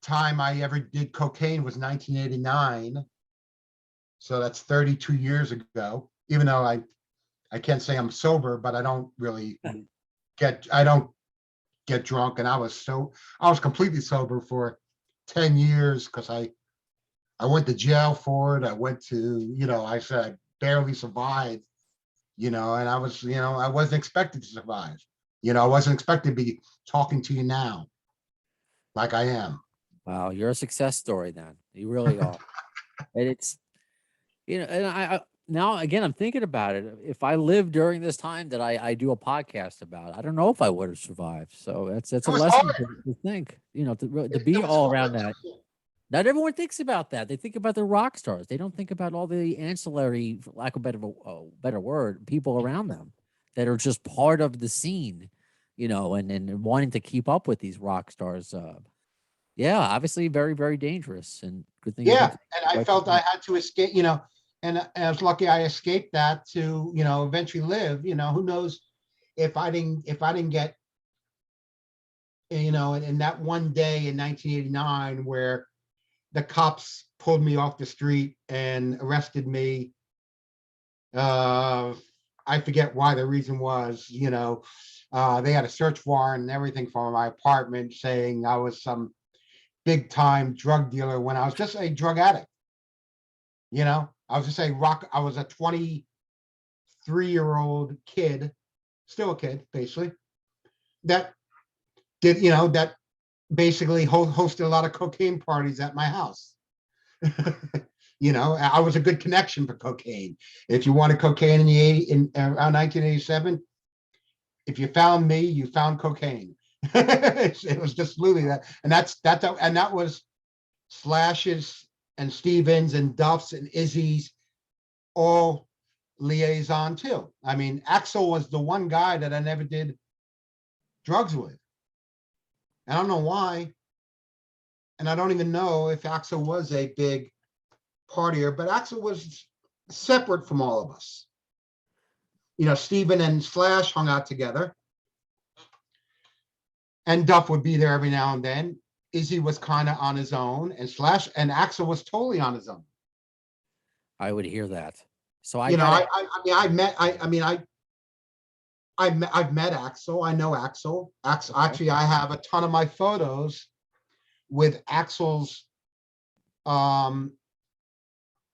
time I ever did cocaine was 1989. So that's 32 years ago, even though I can't say I'm sober, but I don't really I don't get drunk. And I was completely sober for 10 years because I went to jail for it. I went to, I said I barely survived, and I wasn't expected to survive. I wasn't expected to be talking to you now like I am. Wow, you're a success story then. You really are. And it's, and I now again I'm thinking about it. If I lived during this time that I do a podcast about, I don't know if I would have survived. So that's It a was lesson hard. to think, to It be was all hard. around that. Not everyone thinks about that. They think about the rock stars. They don't think about all the ancillary, for lack of better word, people around them that are just part of the scene, and wanting to keep up with these rock stars. Yeah, obviously very, very dangerous, and good thing you Yeah, went and I away from felt I that. had to escape, and I was lucky I escaped that to, eventually live. Who knows if I didn't get, in that one day in 1989 where the cops pulled me off the street and arrested me. Uh, I forget why the reason was, they had a search warrant and everything for my apartment saying I was some big time drug dealer when I was just a drug addict. I was just a rock. I was a 23-year-old kid, still a kid, basically, that did, that basically hosted a lot of cocaine parties at my house. I was a good connection for cocaine. If you wanted cocaine in around 1987, if you found me, you found cocaine. It was just literally that, and that was Slashes and Stevens and Duff's and Izzy's all liaison too. I mean, Axel was the one guy that I never did drugs with. I don't know why, and I don't even know if Axel was a big partier, but Axel was separate from all of us. Steven and Slash hung out together, and Duff would be there every now and then. Izzy was kind of on his own, and Slash and Axel was totally on his own. I would hear that. So I You know, got I, it. I, I mean, I met, I mean, I've met Axel. I know Axel. Actually, I have a ton of my photos with Axel's um,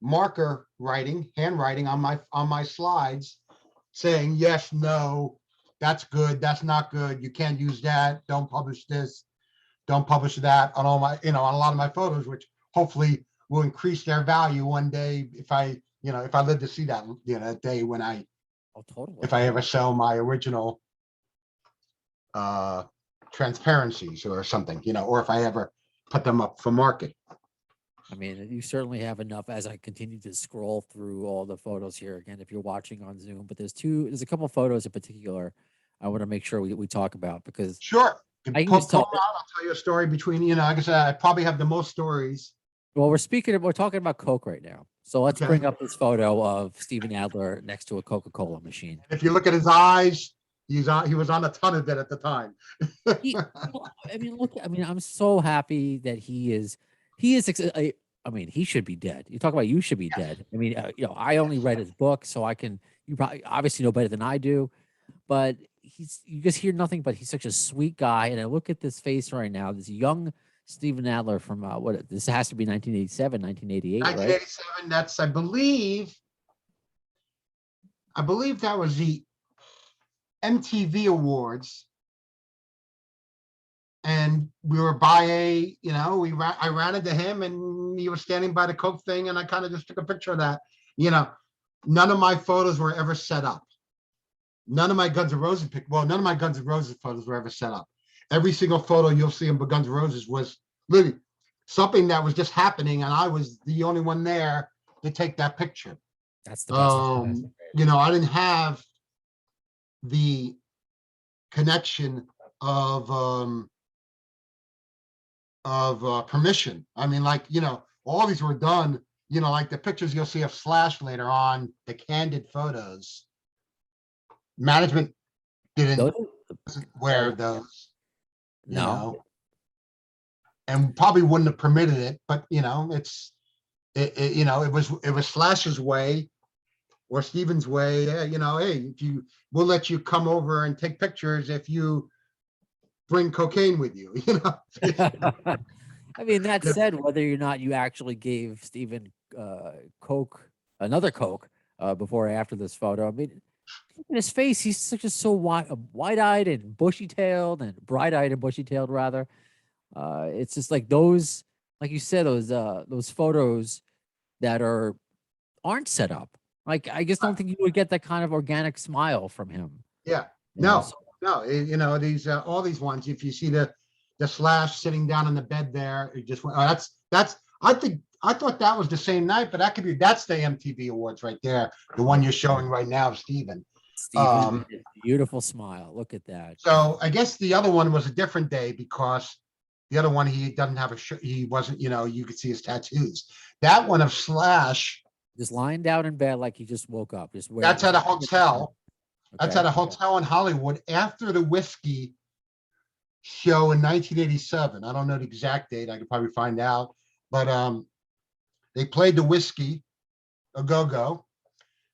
marker writing, handwriting on my slides, saying yes, no, that's good, that's not good, you can't use that, don't publish this, don't publish that on all my, on a lot of my photos, which hopefully will increase their value one day if I live to see that, that day when Oh, totally. if I ever sell my original uh transparencies or something, or if I ever put them up for market. I mean, you certainly have enough as I continue to scroll through all the photos here again, if you're watching on Zoom, but there's a couple photos in particular I want to make sure we talk about because Sure. I can Pull just them tell. out. I'll tell you a story between, like I said, I probably have the most stories. Well, we're talking about Coke right now. So let's Okay. bring up this photo of Steven Adler next to a Coca-Cola machine. If you look at his eyes, he was on a ton of it at the time. I mean, look, I mean, I'm so happy that he is, I mean, he should be dead. You talk about you should be dead. I mean, I only read his book, so you probably obviously know better than I do, but you just hear nothing but he's such a sweet guy. And I look at this face right now, this young Steven Adler from this has to be 1987, 1988, right? 1987. That's I believe that was the MTV Awards, and we were by I ran into him, and he was standing by the Coke thing, and I kind of just took a picture of that. None of my photos were ever set up. None of my Guns N' Roses none of my Guns N' Roses photos were ever set up. Every single photo you'll see of Guns N' Roses was literally something that was just happening, and I was the only one there to take that picture. That's the best. I didn't have the connection of permission. I mean, like, all these were done, like the pictures you'll see of Slash later on, the candid photos. Management didn't wear those, No, and probably wouldn't have permitted it, but it was Slash's way or Steven's way. Yeah, hey, we'll let you come over and take pictures if you bring cocaine with you. I mean, that said, whether or not you actually gave Steven Coke, another Coke, before or after this photo, I mean, in his face, he's just so wide-eyed and bushy-tailed, and bright-eyed and bushy-tailed, rather. It's just like those, like you said, those photos that aren't set up. Like, I just don't think you would get that kind of organic smile from him. Yeah, know, no, so- no, these all these ones. If you see the Slash sitting down on the bed there, it just went. Oh, that's. I thought that was the same night, but that's the MTV Awards right there. The one you're showing right now of Steven. Steven, beautiful smile. Look at that. So I guess the other one was a different day because the other one, he doesn't have a shirt. He wasn't, you could see his tattoos. That one of Slash, Just lying down in bed like he just woke up. that's at a hotel. That's Okay. at a hotel in Hollywood after the whiskey show in 1987. I don't know the exact date. I could probably find out. But they played the whiskey, a go-go.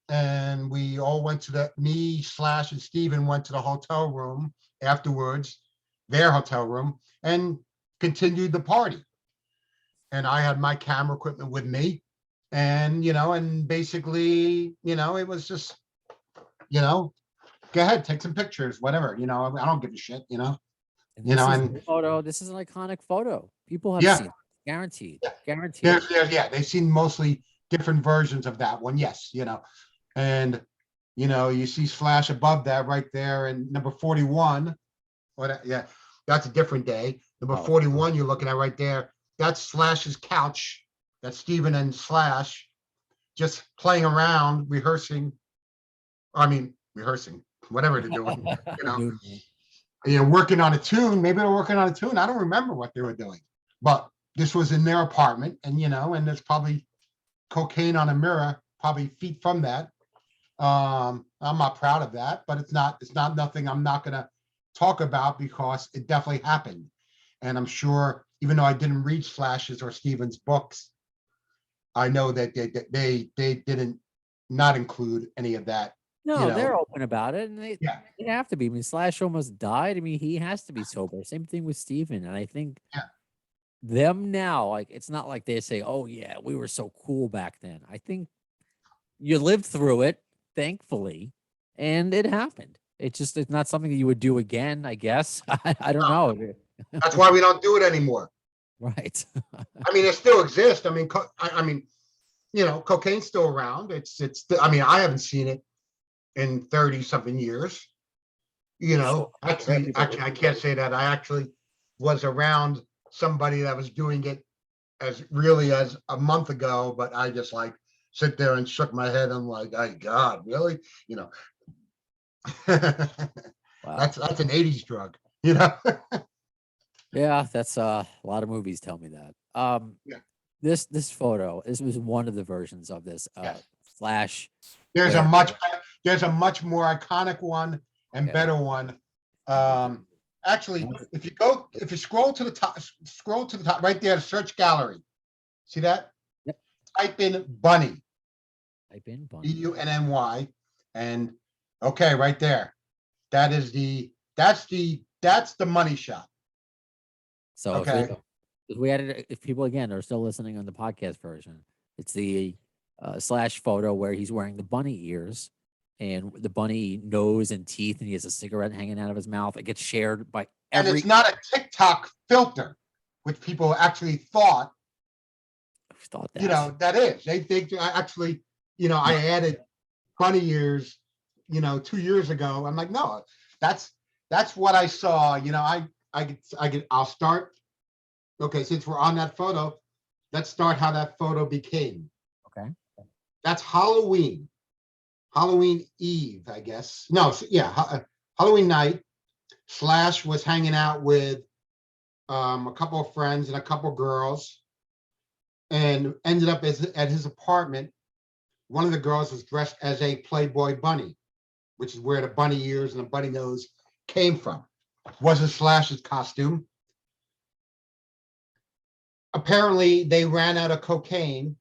And we all went to me, Slash, and Steven went to the hotel room afterwards, their hotel room, and continued the party. And I had my camera equipment with me. And, and basically, it was just, go ahead, take some pictures, whatever, I don't give a shit, And and photo. This is an iconic photo. People have Yeah. seen it. Guaranteed. Yeah. Guaranteed. they've seen mostly different versions of that one. Yes, and, you see Slash above that right there, and number 41, yeah, that's a different day. Number 41, you're looking at right there, that's Slash's couch. That's Steven and Slash just playing around, rehearsing, whatever they're doing, working on a tune. Maybe they're working on a tune. I don't remember what they were doing, but this was in their apartment, and, and there's probably cocaine on a mirror, probably feet from that. I'm not proud of that, but it's not nothing I'm not going to talk about because it definitely happened. And I'm sure, even though I didn't read Slash's or Steven's books, I know that they didn't not include any of that. No, they're open about it, and they Yeah. have to be. I mean, Slash almost died. I mean, he has to be sober. Same thing with Steven. And I think them now, like, it's not like they say, "Oh yeah, we were so cool back then." I think you lived through it, thankfully, and it happened. It's not something that you would do again, I guess. I don't know. That's why we don't do it anymore. Right. I mean, it still exists. I mean, cocaine's still around. I haven't seen it in 30 something years. Actually, I can't say that. I actually was around somebody that was doing it as a month ago, but I just sit there and shook my head. I'm like, oh God, really? Wow. That's an 80s drug, Yeah, that's a lot of movies tell me that. This photo, this was one of the versions of this Slash. There's a much more iconic one and better one. Actually, if you scroll to the top right there, search gallery. See that? Yep. Type in Bunny. Bunny. And okay, right there. That's the money shot. So okay. If we added, if people again are still listening on the podcast version, it's the Slash photo where he's wearing the bunny ears and the bunny nose and teeth, and he has a cigarette hanging out of his mouth. It gets shared by and it's not a TikTok filter, which people actually thought. That. That is. They think actually, I added bunny ears, 2 years ago. I'm like, no, that's what I saw. I'll start. Okay, since we're on that photo, let's start how that photo became. Okay. That's Halloween. Halloween Eve, I guess. No, yeah, Halloween night. Slash was hanging out with a couple of friends and a couple of girls, and ended up at his apartment. One of the girls was dressed as a Playboy bunny, which is where the bunny ears and the bunny nose came from. Wasn't Slash's costume. Apparently, they ran out of cocaine,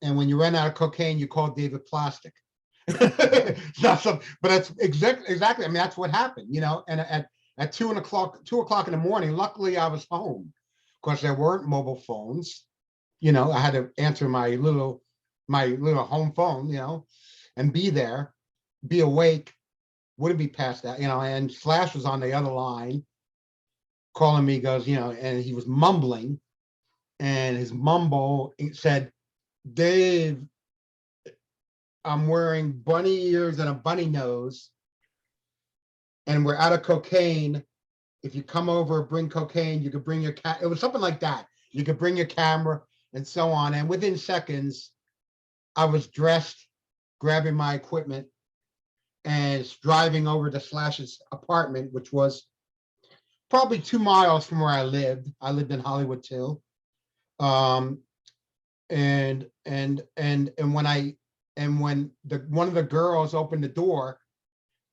and when you ran out of cocaine, you called David Plastik. It's not some, but that's exactly. I mean, that's what happened, you know. And at 2 o'clock in the morning, luckily I was home. Of course, there weren't mobile phones. You know, I had to answer my little home phone, you know, and be there, be awake, wouldn't be past that, you know. And Slash was on the other line calling me, goes, you know, and he was mumbling, and his mumble said, "Dave, I'm wearing bunny ears and a bunny nose, and we're out of cocaine. If you come over, bring cocaine, you could bring your cat." It was something like that. You could bring your camera and so on. And within seconds, I was dressed, grabbing my equipment, and driving over to Slash's apartment, which was probably 2 miles from where I lived. I lived in Hollywood too. And when one of the girls opened the door,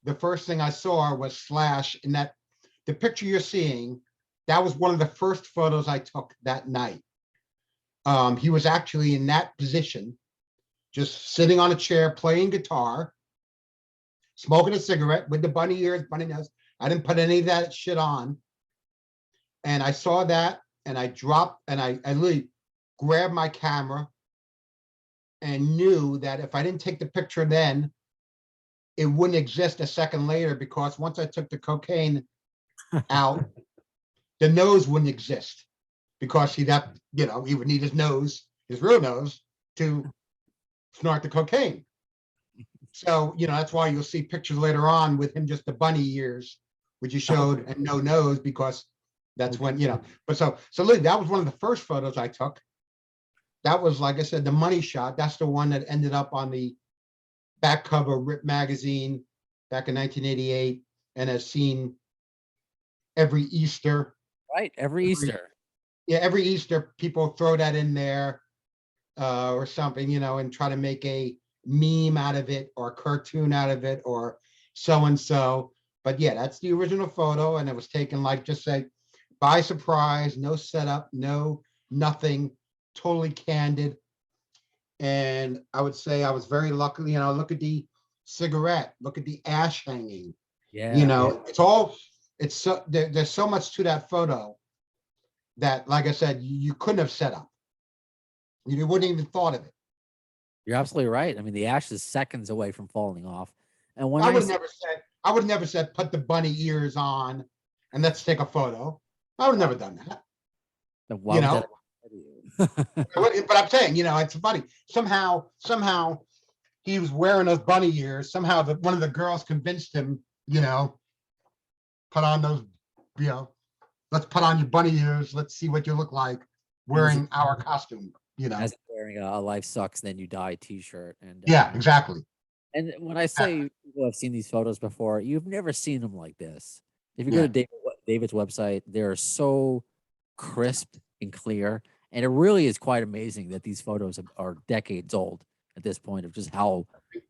the first thing I saw was Slash. In that, the picture you're seeing, that was one of the first photos I took that night. He was actually in that position, just sitting on a chair, playing guitar, smoking a cigarette with the bunny ears, bunny nose. I didn't put any of that shit on. And I saw that, and I dropped, and I literally grabbed my camera, and knew that if I didn't take the picture then, it wouldn't exist a second later, because once I took the cocaine out, the nose wouldn't exist, because he'd have, you know, he would need his nose, his real nose, to snort the cocaine. So, you know, that's why you'll see pictures later on with him just the bunny ears, which he showed, and no nose, because that's when, you know. But so Lee, that was one of the first photos I took. That was, like I said, the money shot. That's the one that ended up on the back cover of Rip magazine back in 1988, and has seen every Easter. Right, every Easter. Yeah, every Easter people throw that in there, or something, you know, and try to make a meme out of it, or a cartoon out of it, or so and so. But yeah, that's the original photo, and it was taken, like, just say, by surprise, no setup, no nothing, totally candid. And I would say I was very lucky, you know. Look at the cigarette, look at the ash hanging. Yeah. You know, it's so there's so much to that photo that, like I said, you couldn't have set up. You wouldn't even thought of it. You're absolutely right. I mean, the ash is seconds away from falling off. And when I would have never said put the bunny ears on and let's take a photo. I would have never done that. why You would know, that but I'm saying, you know, it's funny. Somehow he was wearing those bunny ears. Somehow one of the girls convinced him, you know, put on those, you know, let's put on your bunny ears. Let's see what you look like wearing our costume, you know. as wearing a life sucks then you die t-shirt. And Yeah, exactly. and when I say people have seen these photos before, you've never seen them like this. If you go Yeah. to David's website, they're so crisp and clear. And it really is quite amazing that these photos are decades old at this point, of just how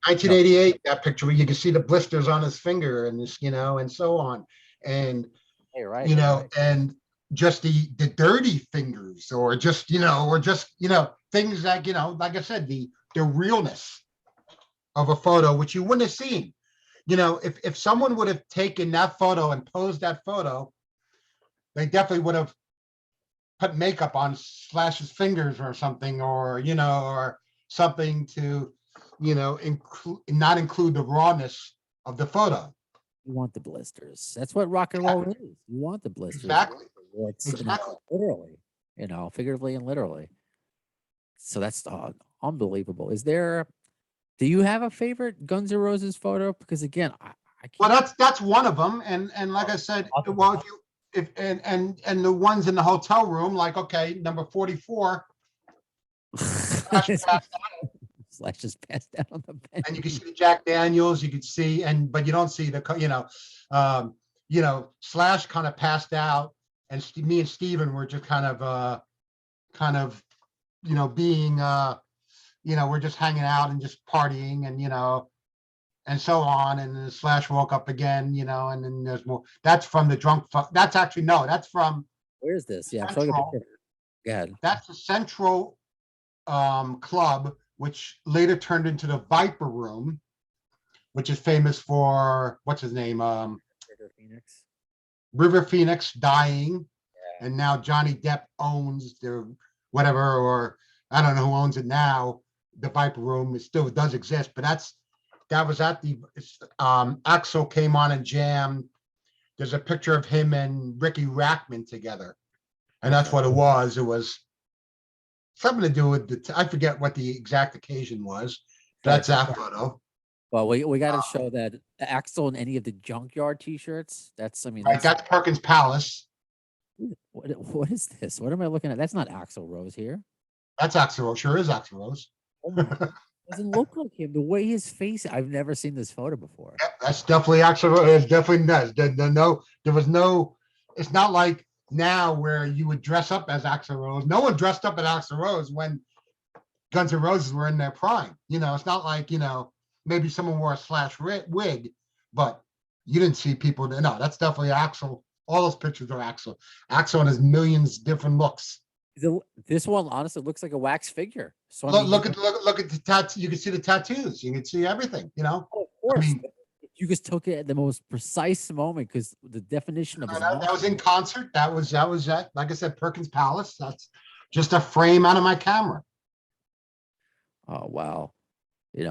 1988, that picture where you can see the blisters on his finger and this, you know, and so on. And, hey, right, you know, right. and just the dirty fingers, or just, you know, things like, you know, like I said, the realness of a photo, which you wouldn't have seen. You know, if someone would have taken that photo and posed that photo, they definitely would have put makeup on Slash's fingers or something, or, you know, or something to, you know, not include the rawness of the photo. You want the blisters. That's what rock and roll is. You want the blisters. Exactly. It's Exactly. literally, you know, figuratively and literally. So that's unbelievable. Do you have a favorite Guns N' Roses photo? Because again, I Well, can't. that's one of them. And like I said, well, and the ones in the hotel room, like, okay, number 44, Slash passed on it. Slash just passed out on the bench. And you can see the Jack Daniels, you could see, but you don't see the, Slash kind of passed out, and me and Steven were just kind of, being, we're just hanging out and just partying, and so on. And then Slash woke up again, and then there's more. That's from the drunk. That's actually, no, that's from Where's this? Yeah, I'm showing a Central. picture. Go ahead. That's the Central club, which later turned into the Viper Room, which is famous for, what's his name? Phoenix. River Phoenix dying. Yeah. And now Johnny Depp owns the whatever, or I don't know who owns it now. The Viper Room, it still does exist, but that was at the Axl came on and jammed. There's a picture of him and Ricky Rackman together, and that's what it was. It was something to do with I forget what the exact occasion was. That's that photo. Well, we got to show that Axl in any of the Junkyard T-shirts. That's, I mean, Right, that's Perkins Palace. What is this? What am I looking at? That's not Axl Rose here. That's Axl Rose. Sure is Axl Rose. Doesn't look like him. The way his face, I've never seen this photo before. Yeah, that's definitely Axl Rose. It's definitely does. There was no. It's not like now where you would dress up as Axl Rose. No one dressed up as Axl Rose when Guns N' Roses were in their prime. It's not like, maybe someone wore a Slash wig, but you didn't see people. No, that's definitely Axl. All those pictures are Axl. Axl has millions of different looks. This one honestly looks like a wax figure. So look at the tattoo. You can see the tattoos. You can see everything. Oh, of course. You just took it at the most precise moment because the definition of that was in concert. That was like I said, Perkins Palace. That's just a frame out of my camera. Oh wow. It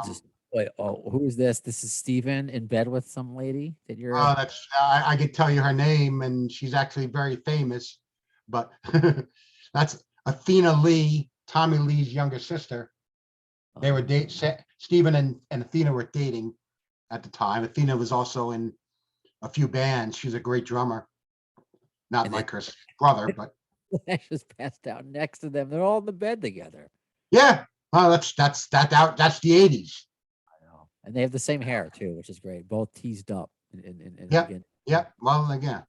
just wait. Oh, who is this? This is Steven in bed with some lady that you're. That's I could tell you her name, and she's actually very famous. But that's Athena Lee, Tommy Lee's younger sister. They were Steven and Athena were dating at the time. Athena was also in a few bands. She's a great drummer. Not like her brother, but Slash just passed out next to them. They're all in the bed together. Yeah. Oh, that's the 80s. I know. And they have the same hair too, which is great. Both teased up. Yeah. Well, again,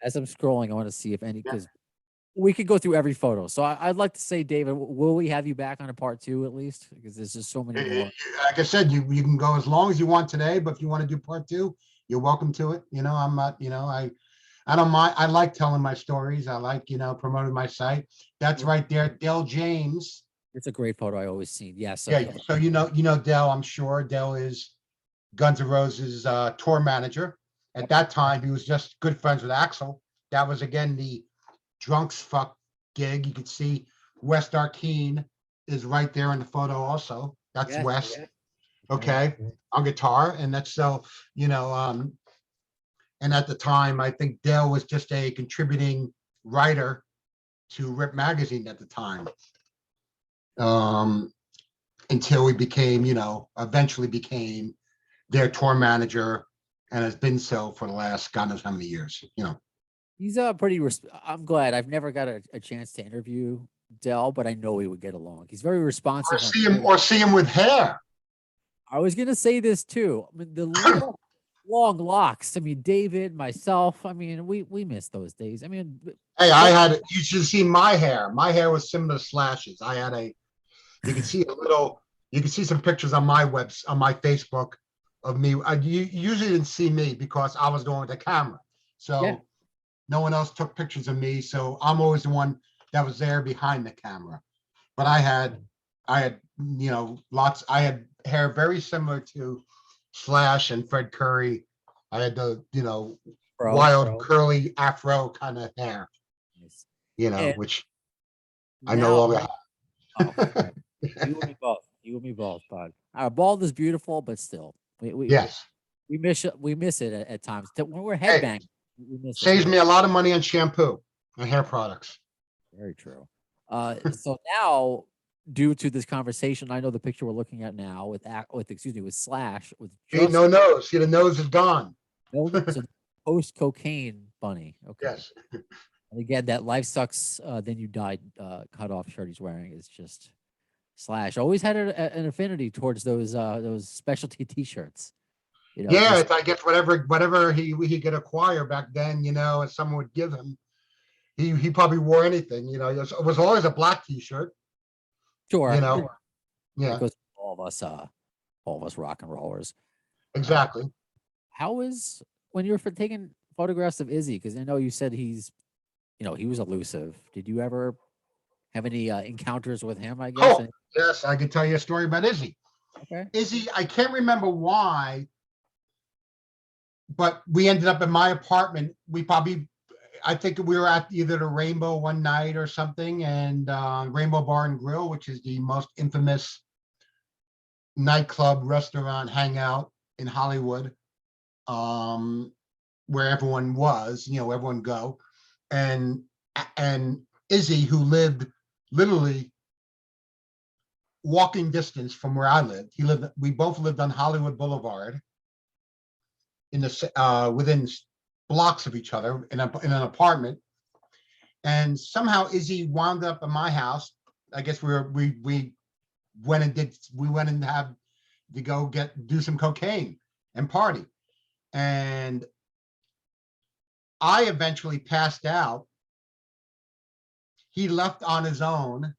as I'm scrolling, I want to see if any, because we could go through every photo. So I'd like to say, David, will we have you back on a part 2 at least? Because there's just so many more. Like I said, you can go as long as you want today, but if you want to do part 2, you're welcome to it. I'm not, I don't mind. I like telling my stories. I like, promoting my site. That's right there, Dell James. It's a great photo. I always seen. Yes. Yeah. So Dell. I'm sure Dell is Guns N' Roses tour manager. At that time, he was just good friends with Axl. That was again the Drunks Fuck gig. You could see West Arkeen is right there in the photo. Also, that's West. Yeah. Okay, on guitar, and that's so and at the time, I think Dell was just a contributing writer to Rip Magazine at the time. Until he became, eventually became their tour manager and has been so for the last God knows how many years, He's pretty, I'm glad I've never got a chance to interview Dell, but I know we would get along. He's very responsive. Or see him with hair. I was going to say this too. I mean, the long locks. I mean, David, myself, I mean, we miss those days. I mean, hey, you should see my hair. My hair was similar to Slash's. I had you can see some pictures on my on my Facebook of me. You usually didn't see me because I was going with the camera. So no one else took pictures of me. So I'm always the one that was there behind the camera. But I had I had hair very similar to Slash and Fred Curry. I had the, wild curly afro kind of hair, which I no longer have. You and me both, bud. Our bald is beautiful, but still, we miss it at times. When we're headbanging, we miss saves me a lot of money on shampoo and hair products. Very true. So now, due to this conversation, I know the picture we're looking at now with Slash with no nose. See, the nose is gone. So post cocaine bunny. Okay. Yes. And again, that life sucks. Then you died. Cut off shirt he's wearing is just Slash. Always had an affinity towards those specialty T-shirts. Yeah, Just it's, I guess whatever he could acquire back then, and someone would give him, he probably wore anything. It was always a black T-shirt. sure. You know, That yeah, goes for all of us rock and rollers. Uh, exactly. how is when you were taking photographs of Izzy? Because I know you said he was elusive. Did you ever have any encounters with him? I guess. Oh, yes, I can tell you a story about Izzy. Okay. Izzy, I can't remember why, but we ended up in my apartment. I think we were at either the Rainbow one night or something, and Rainbow Bar and Grill, which is the most infamous nightclub, restaurant, hangout in Hollywood, where everyone go, and and Izzy, who lived literally walking distance from where I lived. We both lived on Hollywood Boulevard within blocks of each other in an apartment. And somehow Izzy wound up in my house. I guess we went and had to go do some cocaine and party. And I eventually passed out. He left on his own.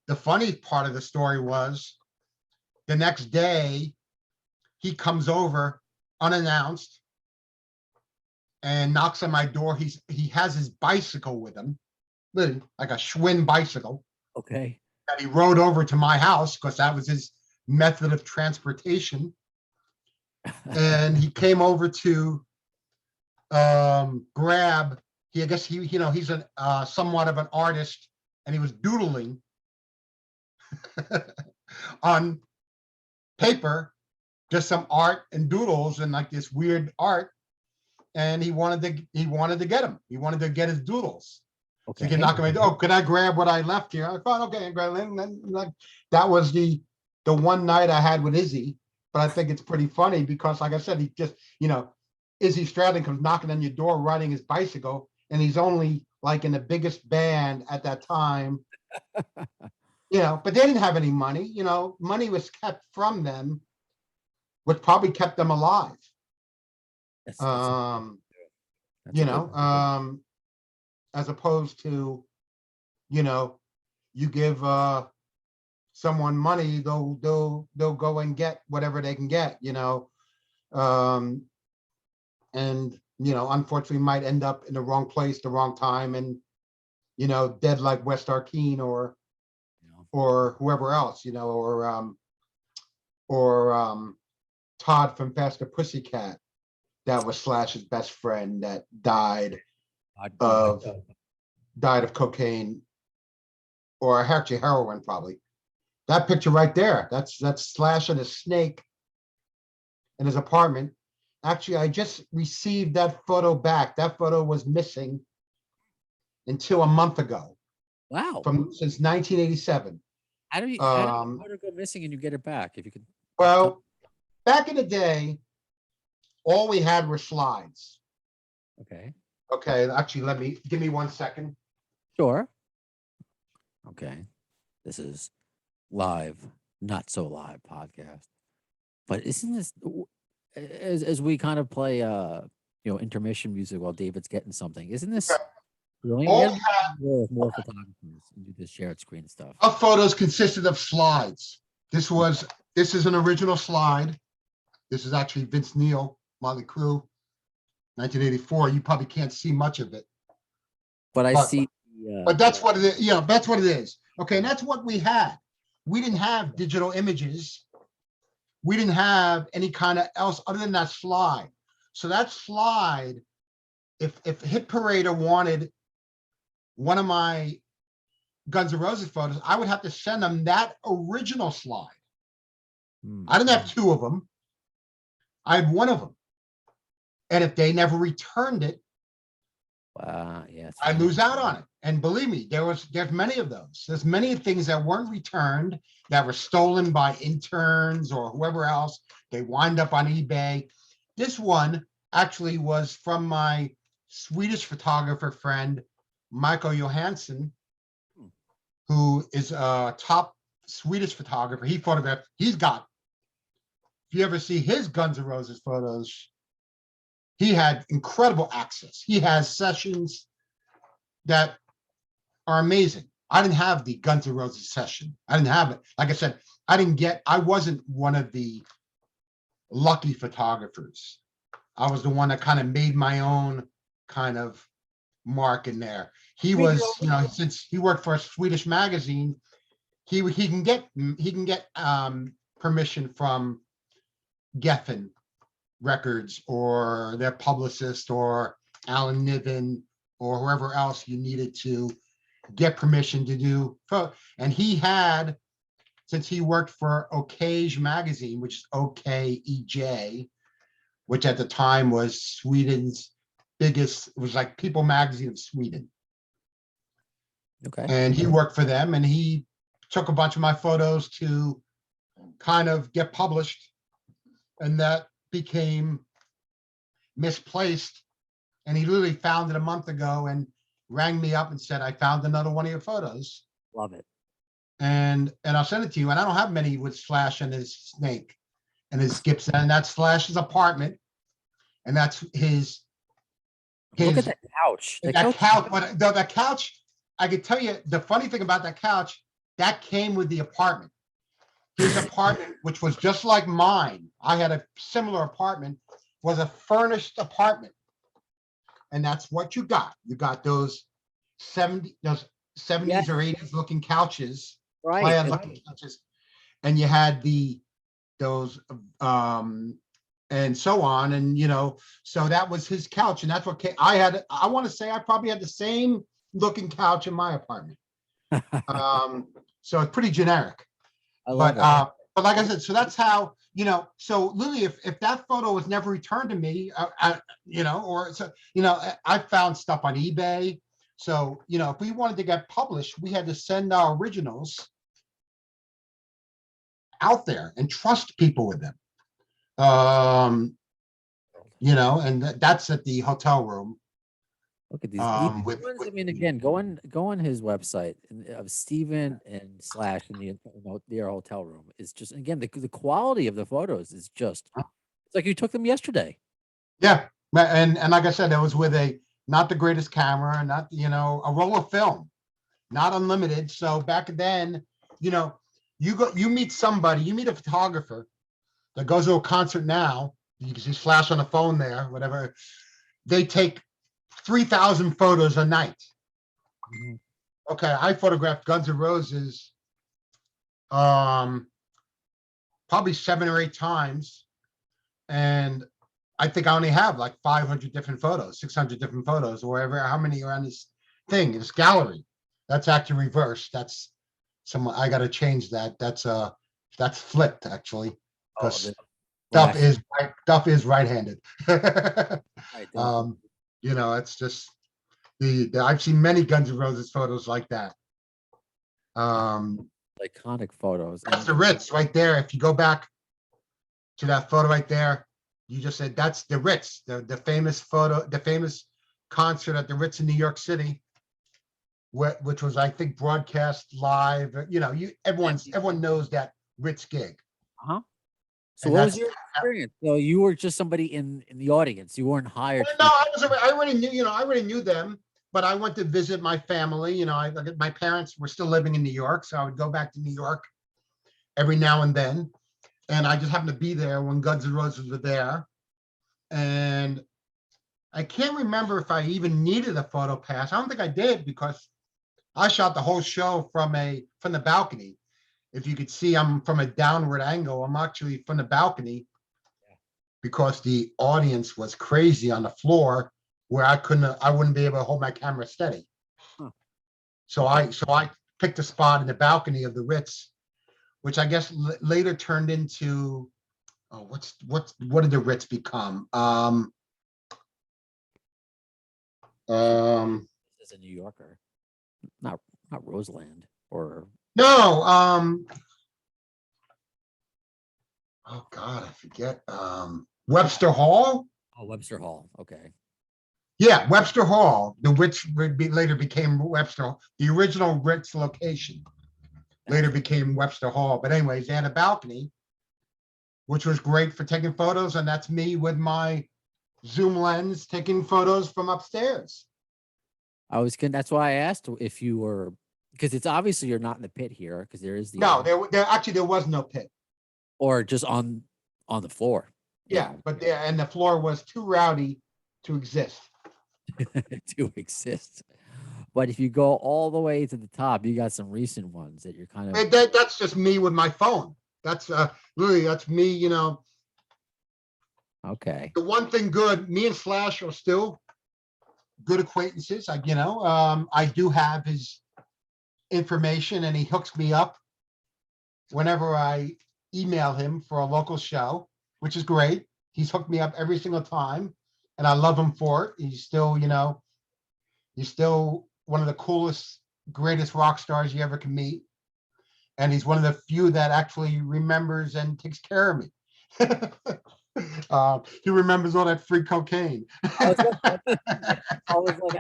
The funny part of the story was the next day he comes over unannounced and knocks on my door. He has his bicycle with him, literally like a Schwinn bicycle, Okay. that he rode over to my house because that was his method of transportation. And he came over to grab. I guess he's somewhat of an artist, and he was doodling on paper, just some art and doodles and like this weird art. And he wanted to get him. He wanted to get his doodles. So he Okay. could knock him in. Oh, could I grab what I left here? I thought, okay, grab it. And then, that was the one night I had with Izzy. But I think it's pretty funny because, like I said, he just, Izzy Stradlin comes knocking on your door riding his bicycle, and he's only like in the biggest band at that time. But they didn't have any money. Money was kept from them, which probably kept them alive. That's You know, as opposed to, you give someone money, they'll go and get whatever they can get, and unfortunately might end up in the wrong place, the wrong time, and dead like West Arkeen or whoever else, or Todd from Faster Pussycat, that was Slash's best friend, that died of cocaine, or actually heroin, probably. That picture right there, that's Slash and a snake in his apartment. Actually, I just received that photo back. That photo was missing until a month ago, Wow. since 1987. How do you go missing and you get it back? If you could. Well, back in the day, all we had were slides. Okay. Okay, actually, give me 1 second. Sure. Okay. This is live, not so live podcast. But isn't this as we kind of play intermission music while David's getting something? Isn't this brilliant? All We have more photographers and do this shared screen stuff. Our photos consisted of slides. This is an original slide. This is actually Vince Neil, Motley Crue, 1984. You probably can't see much of it, but I see. But that's what it is. That's what it is. Okay, and that's what we had. We didn't have digital images. We didn't have any kind of else other than that slide. So that slide, if Hit Parader wanted one of my Guns N' Roses photos, I would have to send them that original slide. I didn't have two of them. I had one of them. And if they never returned it, yes, I lose out on it. And believe me, there's many of those. There's many things that weren't returned, that were stolen by interns or whoever else. They wind up on eBay. This one actually was from my Swedish photographer friend, Michael Johansson, Hmm. who is a top Swedish photographer. He photographed, he's got, if you ever see his Guns N' Roses photos, he had incredible access. He has sessions that are amazing. I didn't have the Guns N' Roses session. I didn't have it. Like I said, I wasn't one of the lucky photographers. I was the one that kind of made my own kind of mark in there. He Made your was, own- since he worked for a Swedish magazine, he can get permission from Geffen Records or their publicist or Alan Niven or whoever else you needed to get permission to do. And he had, since he worked for Okej magazine, which is OKEJ, which at the time was Sweden's biggest, it was like People magazine of Sweden. Okay. And he worked for them, and he took a bunch of my photos to kind of get published, and that became misplaced. And he literally found it a month ago and rang me up and said, I found another one of your photos. Love it. And I'll send it to you. And I don't have many with Slash and his snake and his Gibson. And that's Slash's apartment. And that's his Look at that couch. that couch. But that couch, I could tell you the funny thing about that couch, that came with the apartment. His apartment, which was just like mine, I had a similar apartment, was a furnished apartment. And that's what you got. You got those 70s Yes. or 80s looking couches, Right. plaid looking couches, and you had those and so on, and so that was his couch, and that's what I had. I want to say I probably had the same looking couch in my apartment. So it's pretty generic. I love But like I said, so that's how, so Lily, if that photo was never returned to me, or so, I found stuff on eBay. So, if we wanted to get published, we had to send our originals out there and trust people with them. And that's at the hotel room. Look at these. With I mean, again, go on his website of Steven and Slash in their hotel room. It's just, again, the quality of the photos is just, it's like you took them yesterday. Yeah, and like I said, it was with not the greatest camera, not a roll of film, not unlimited. So back then, you meet somebody, you meet a photographer that goes to a concert now. You can see Slash on the phone there, whatever. They take 3,000 photos a night. Mm-hmm. Okay, I photographed Guns N' Roses probably 7 or 8 times, and I think I only have like 500 different photos, 600 different photos, or whatever, how many are on this thing, this gallery. That's actually reversed. That's I got to change that. That's flipped actually, because stuff is right-handed. It's just I've seen many Guns N' Roses photos like that. Iconic photos. That's the Ritz right there. If you go back to that photo right there, you just said that's the Ritz, the famous photo, the famous concert at the Ritz in New York City, which was, I think, broadcast live. Everyone knows that Ritz gig. So what was your experience? So you were just somebody in the audience. You weren't hired. No, I already knew them, but I went to visit my family. My parents were still living in New York, so I would go back to New York every now and then. And I just happened to be there when Guns N' Roses were there. And I can't remember if I even needed a photo pass. I don't think I did, because I shot the whole show from the balcony. If you could see, I'm from a downward angle. I'm actually from the balcony, because the audience was crazy on the floor, where I wouldn't be able to hold my camera steady. So I picked a spot in the balcony of the Ritz, which I guess later turned into, what did the Ritz become? As a New Yorker, not Roseland or no. Oh God, I forget. Webster Hall. Webster Hall. Okay. Yeah, Webster Hall, which later became Webster. The original Ritz location later That's became Webster Hall. But anyways, they had a balcony, which was great for taking photos, and that's me with my zoom lens taking photos from upstairs. I was gonna. That's why I asked if you were, because it's obviously you're not in the pit here because there is the No, there was no pit. or just on the floor. Yeah, but there and the floor was too rowdy to exist. To exist. But if you go all the way to the top, you got some recent ones that you're kind of That's just me with my phone. That's literally that's me. okay. The one thing good, me and Slash are still good acquaintances. I do have his information, and he hooks me up whenever I email him for a local show, which is great. He's hooked me up every single time, and I love him for it. He's still, he's still one of the coolest, greatest rock stars you ever can meet. And he's one of the few that actually remembers and takes care of me. He remembers all that free cocaine. I was like,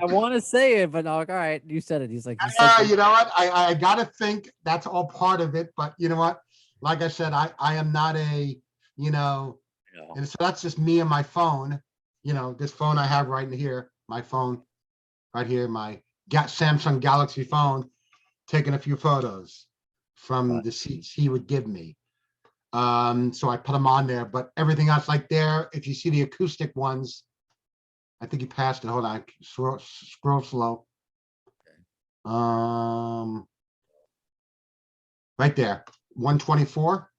I want to say it, but I'm like, all right, you said it. He's like, he said You know what? I gotta think that's all part of it. But you know what? Like I said, I am not and so that's just me and my phone. This phone I have right here, my phone right here, my Samsung Galaxy phone, taking a few photos from the seats he would give me. So I put them on there, but everything else like there, if you see the acoustic ones, I think you passed it. Hold on, scroll slow. Right there, 124.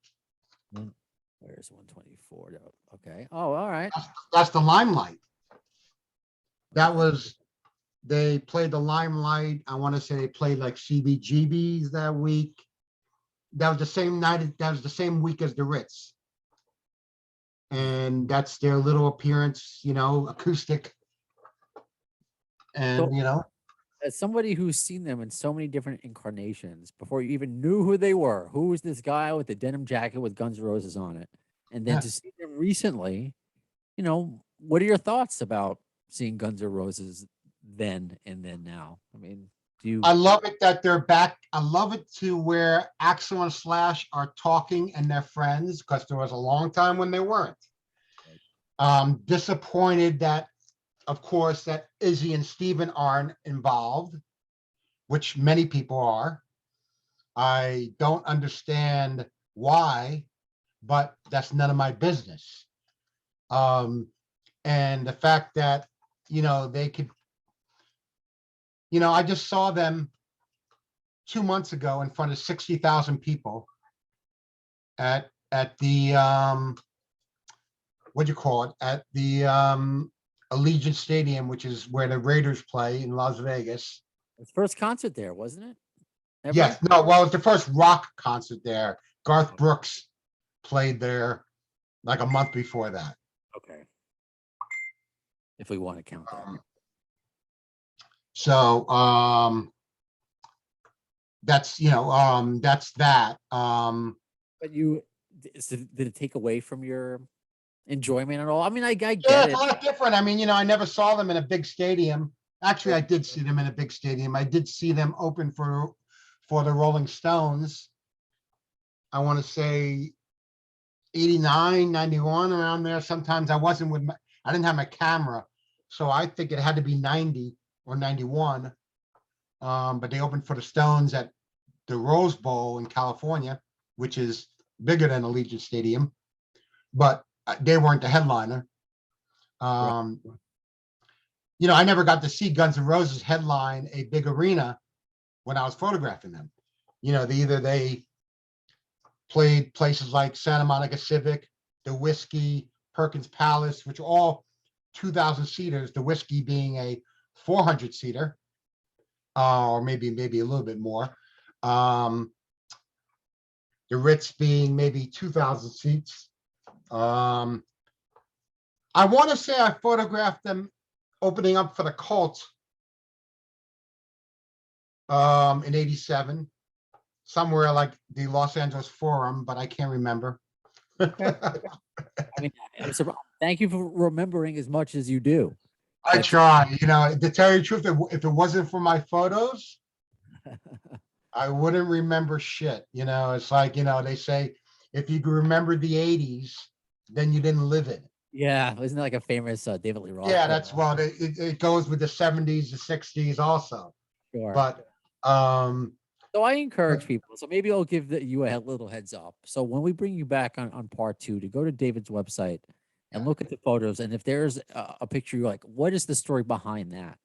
Where's 124? Okay. Oh, all right. That's the Limelight. That was, they played the Limelight. I want to say they played like CBGBs that week. That was the same night. That was the same week as the Ritz. And that's their little appearance, acoustic. And, So, as somebody who's seen them in so many different incarnations before you even knew who they were, who was this guy with the denim jacket with Guns N' Roses on it? And then yeah. to see them recently, what are your thoughts about seeing Guns N' Roses then and then now? I mean, I love it that they're back. I love it to where Axl and Slash are talking and they're friends, because there was a long time when they weren't. Disappointed that, of course, that Izzy and Steven aren't involved, which many people are. I don't understand why, but that's none of my business. And the fact that, they could, I just saw them 2 months ago in front of 60,000 people at the what do you call it, at the Allegiant Stadium, which is where the Raiders play in Las Vegas. His first concert there, wasn't it? Ever? Yes, no, well, it was the first rock concert there. Garth Brooks played there like a month before that. Okay. If we want to count that. So that's that's that. But did it take away from your enjoyment at all? I mean, I get yeah, it. it's a lot different. I mean, I never saw them in a big stadium. Actually, I did see them in a big stadium. I did see them open for the Rolling Stones. I want to say 89, 91, around there. Sometimes I wasn't I didn't have my camera, so I think it had to be 90 or 91. But they opened for the Stones at the Rose Bowl in California, which is bigger than Allegiant Stadium, but they weren't the headliner. I never got to see Guns N' Roses headline a big arena when I was photographing them. They played places like Santa Monica Civic, the Whiskey, Perkins Palace, which are all 2,000 seaters, the Whiskey being a 400 seater, or maybe a little bit more. The Ritz being maybe 2,000 seats. I want to say I photographed them opening up for the Cult in '87, somewhere like the Los Angeles Forum, but I can't remember. I mean, I'm surprised. Thank you for remembering as much as you do. I try, to tell you the truth, if it wasn't for my photos, I wouldn't remember shit. It's like, they say, if you can remember the 80s, then you didn't live it. Yeah, isn't that like a famous David Lee Roth Yeah, quote? that's well, it goes with the 70s, the 60s also. Sure. But So I encourage people. So maybe I'll give you a little heads up. So when we bring you back on part 2, to go to David's website and look at the photos, and if there's a picture you're like, what is the story behind that?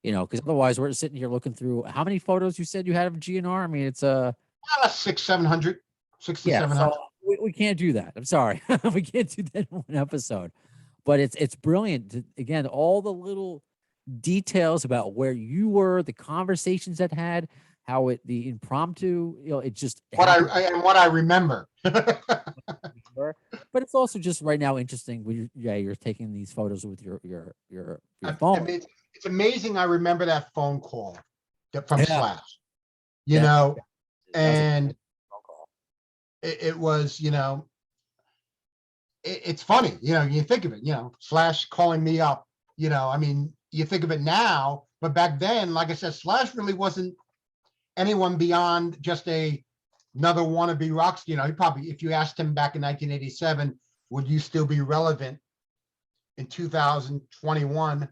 Because otherwise we're sitting here looking through how many photos you said you had of GNR. I mean, it's 700, 600 to yeah. 700. So we can't do that. I'm sorry, we can't do that in one episode. But it's brilliant. Again, all the little details about where you were, the conversations that had, how the impromptu, it just What happened. and what I remember. But it's also just right now interesting when you're taking these photos with your phone. I mean, it's amazing. I remember that phone call from Yeah. Slash, Yeah. and it was, it's funny, you think of it, Slash calling me up, I mean, you think of it now, but back then, like I said, Slash really wasn't anyone beyond just another wannabe rock star. He probably, if you asked him back in 1987, would you still be relevant in 2021?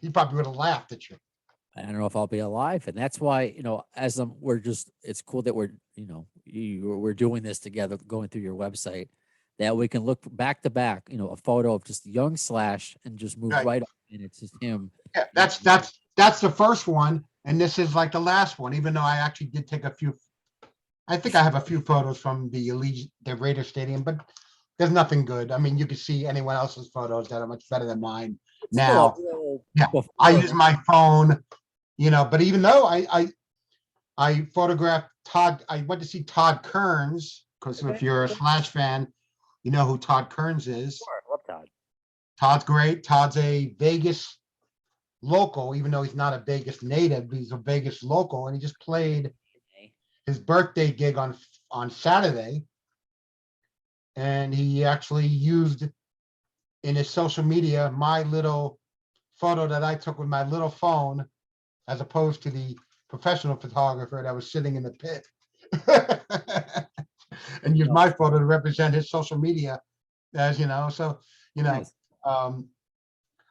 He probably would have laughed at you. I don't know if I'll be alive, and that's why as it's cool that we're doing this together, going through your website, that we can look back to back, a photo of just young Slash and just move right up, and it's just him. Yeah, that's the first one, and this is like the last one. Even though I actually did take a few, I think I have a few photos from the Raider Stadium, but there's nothing good. I mean, you can see anyone else's photos that are much better than mine now. Yeah, I use my phone, but even though I photographed Todd, I went to see Todd Kearns, because if you're a Slash fan, you know who Todd Kearns is. Sure, love Todd. Todd's great. Todd's a Vegas local, even though he's not a Vegas native, he's a Vegas local, and he just played his birthday gig on Saturday, and he actually used in his social media my little photo that I took with my little phone, as opposed to the professional photographer that was sitting in the pit, and used my photo to represent his social media, as so nice.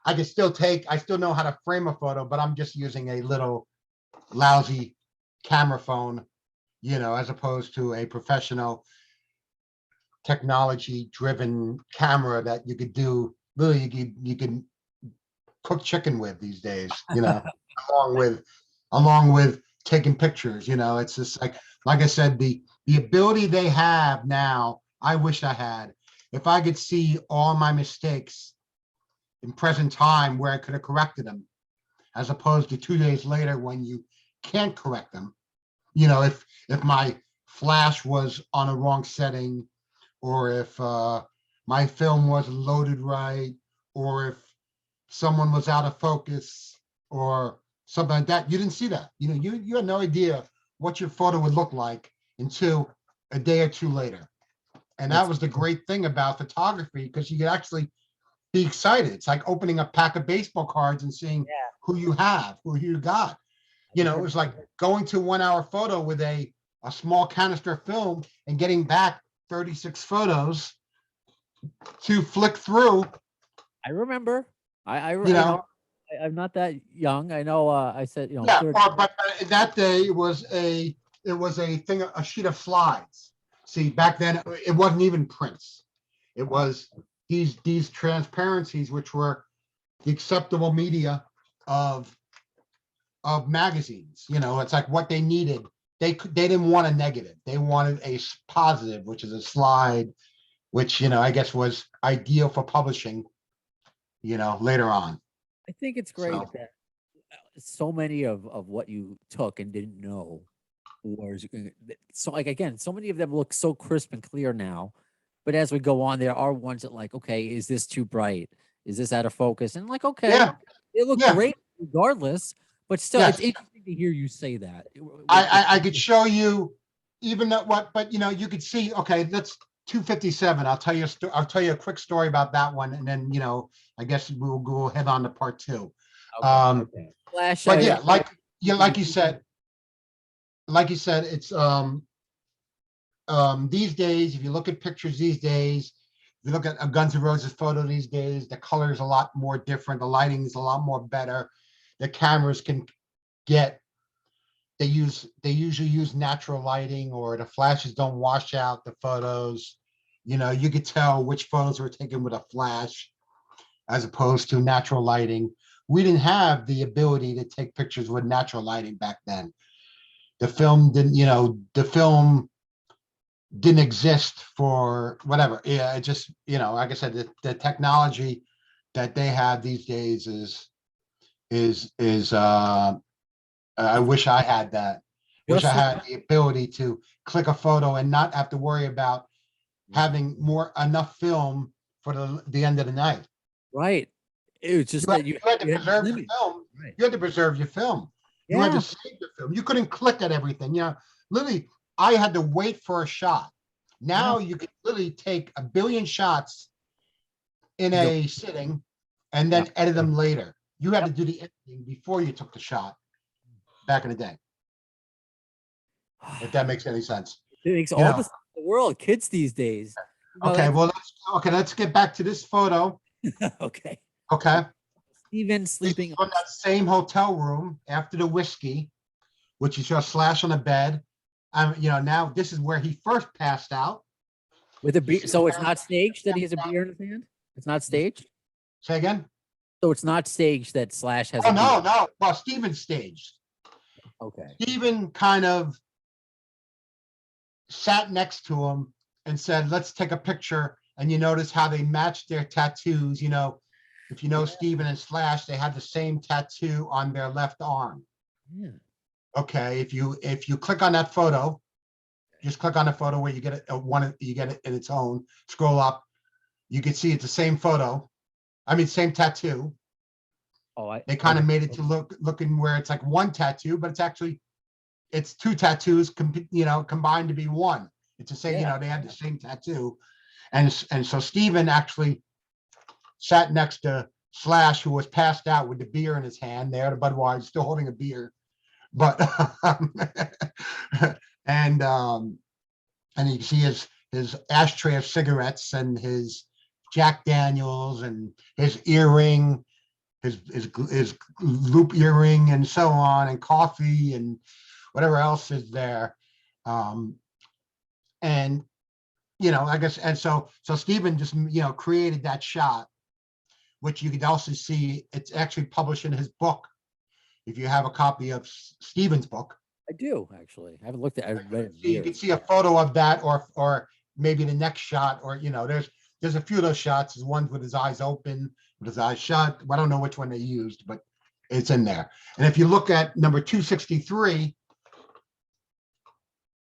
I still know how to frame a photo, but I'm just using a little lousy camera phone, as opposed to a professional technology driven camera that you could do, really, you can cook chicken with these days, along with taking pictures, it's just like I said, the ability they have now, I wish I had. If I could see all my mistakes in present time where I could have corrected them, as opposed to 2 days later when you can't correct them. If my flash was on a wrong setting, or if my film wasn't loaded right, or if someone was out of focus or something like that, you didn't see that. You had no idea what your photo would look like until a day or two later. And that was the great thing about photography, because you could actually be excited. It's like opening a pack of baseball cards and seeing who you have, who you got. It was like going to 1 hour photo with a small canister film and getting back 36 photos to flick through. I remember. I'm not that young. I know. I said, but that day it was a sheet of slides. See, back then it wasn't even prints. It was these transparencies, which were the acceptable media of magazines. It's like what they needed. They didn't want a negative. They wanted a positive, which is a slide, which I guess was ideal for publishing. Later on. I think it's great that so many of what you took and didn't know was so, like, again, so many of them look so crisp and clear now. But as we go on, there are ones that, like, okay, is this too bright? Is this out of focus? And like, okay, they look great regardless. But still, it's interesting to hear you say that. I could show you even that but you could see, okay, let's 257. I'll tell you a quick story about that one, and then I guess we'll go head on to part two. Okay. Okay. Flash. But yeah, like you said, it's these days, if you look at pictures these days, if you look at a Guns N' Roses photo these days, the color is a lot more different. The lighting is a lot more better. The cameras can get, they usually use natural lighting, or the flashes don't wash out the photos. You could tell which photos were taken with a flash as opposed to natural lighting. We didn't have the ability to take pictures with natural lighting back then. The film didn't exist for whatever. Yeah, it just, like I said, the technology that they have these days is I wish I had that. Wish I had the ability to click a photo and not have to worry about having enough film for the end of the night. Right. It was just that you had to preserve your film. Right. You had to preserve your film. Yeah. You had to save your film. You couldn't click at everything. Literally, I had to wait for a shot. Now you can literally take a billion shots in a sitting and then edit them later. You had to do the editing before you took the shot back in the day. If that makes any sense. It makes all the sense in the world. Kids these days. Okay, well, let's get back to this photo. Okay. Steven sleeping on that same hotel room after the whiskey, which you saw Slash on the bed. Now this is where he first passed out. With a beer. So it's not staged that he has a beer in his hand? It's not staged? Say again? So it's not staged that Slash has no. Well, Steven staged. Okay. Steven kind of sat next to him and said, let's take a picture. And you notice how they matched their tattoos. If you know Steven and Slash, they had the same tattoo on their left arm. Yeah. Okay, if you click on that photo, just click on the photo where you get it you get it in its own, scroll up, you can see it's the same photo. I mean, same tattoo. They kind of made it to looking where it's like one tattoo, but it's two tattoos combined to be one. It's the same, they had the same tattoo. And so Steven actually sat next to Slash, who was passed out with the beer in his hand there, the Budweiser, still holding a beer. But and you can see his ashtray of cigarettes and his Jack Daniels and his earring, his loop earring, and so on, and coffee and whatever else is there. And I guess, and so Steven just created that shot, which you could also see. It's actually published in his book. If you have a copy of Steven's book, I do actually. I haven't looked at it. You can see a photo of that, or maybe the next shot, or there's a few of those shots. There's ones with his eyes open, with his eyes shut. I don't know which one they used, but it's in there. And if you look at number 263,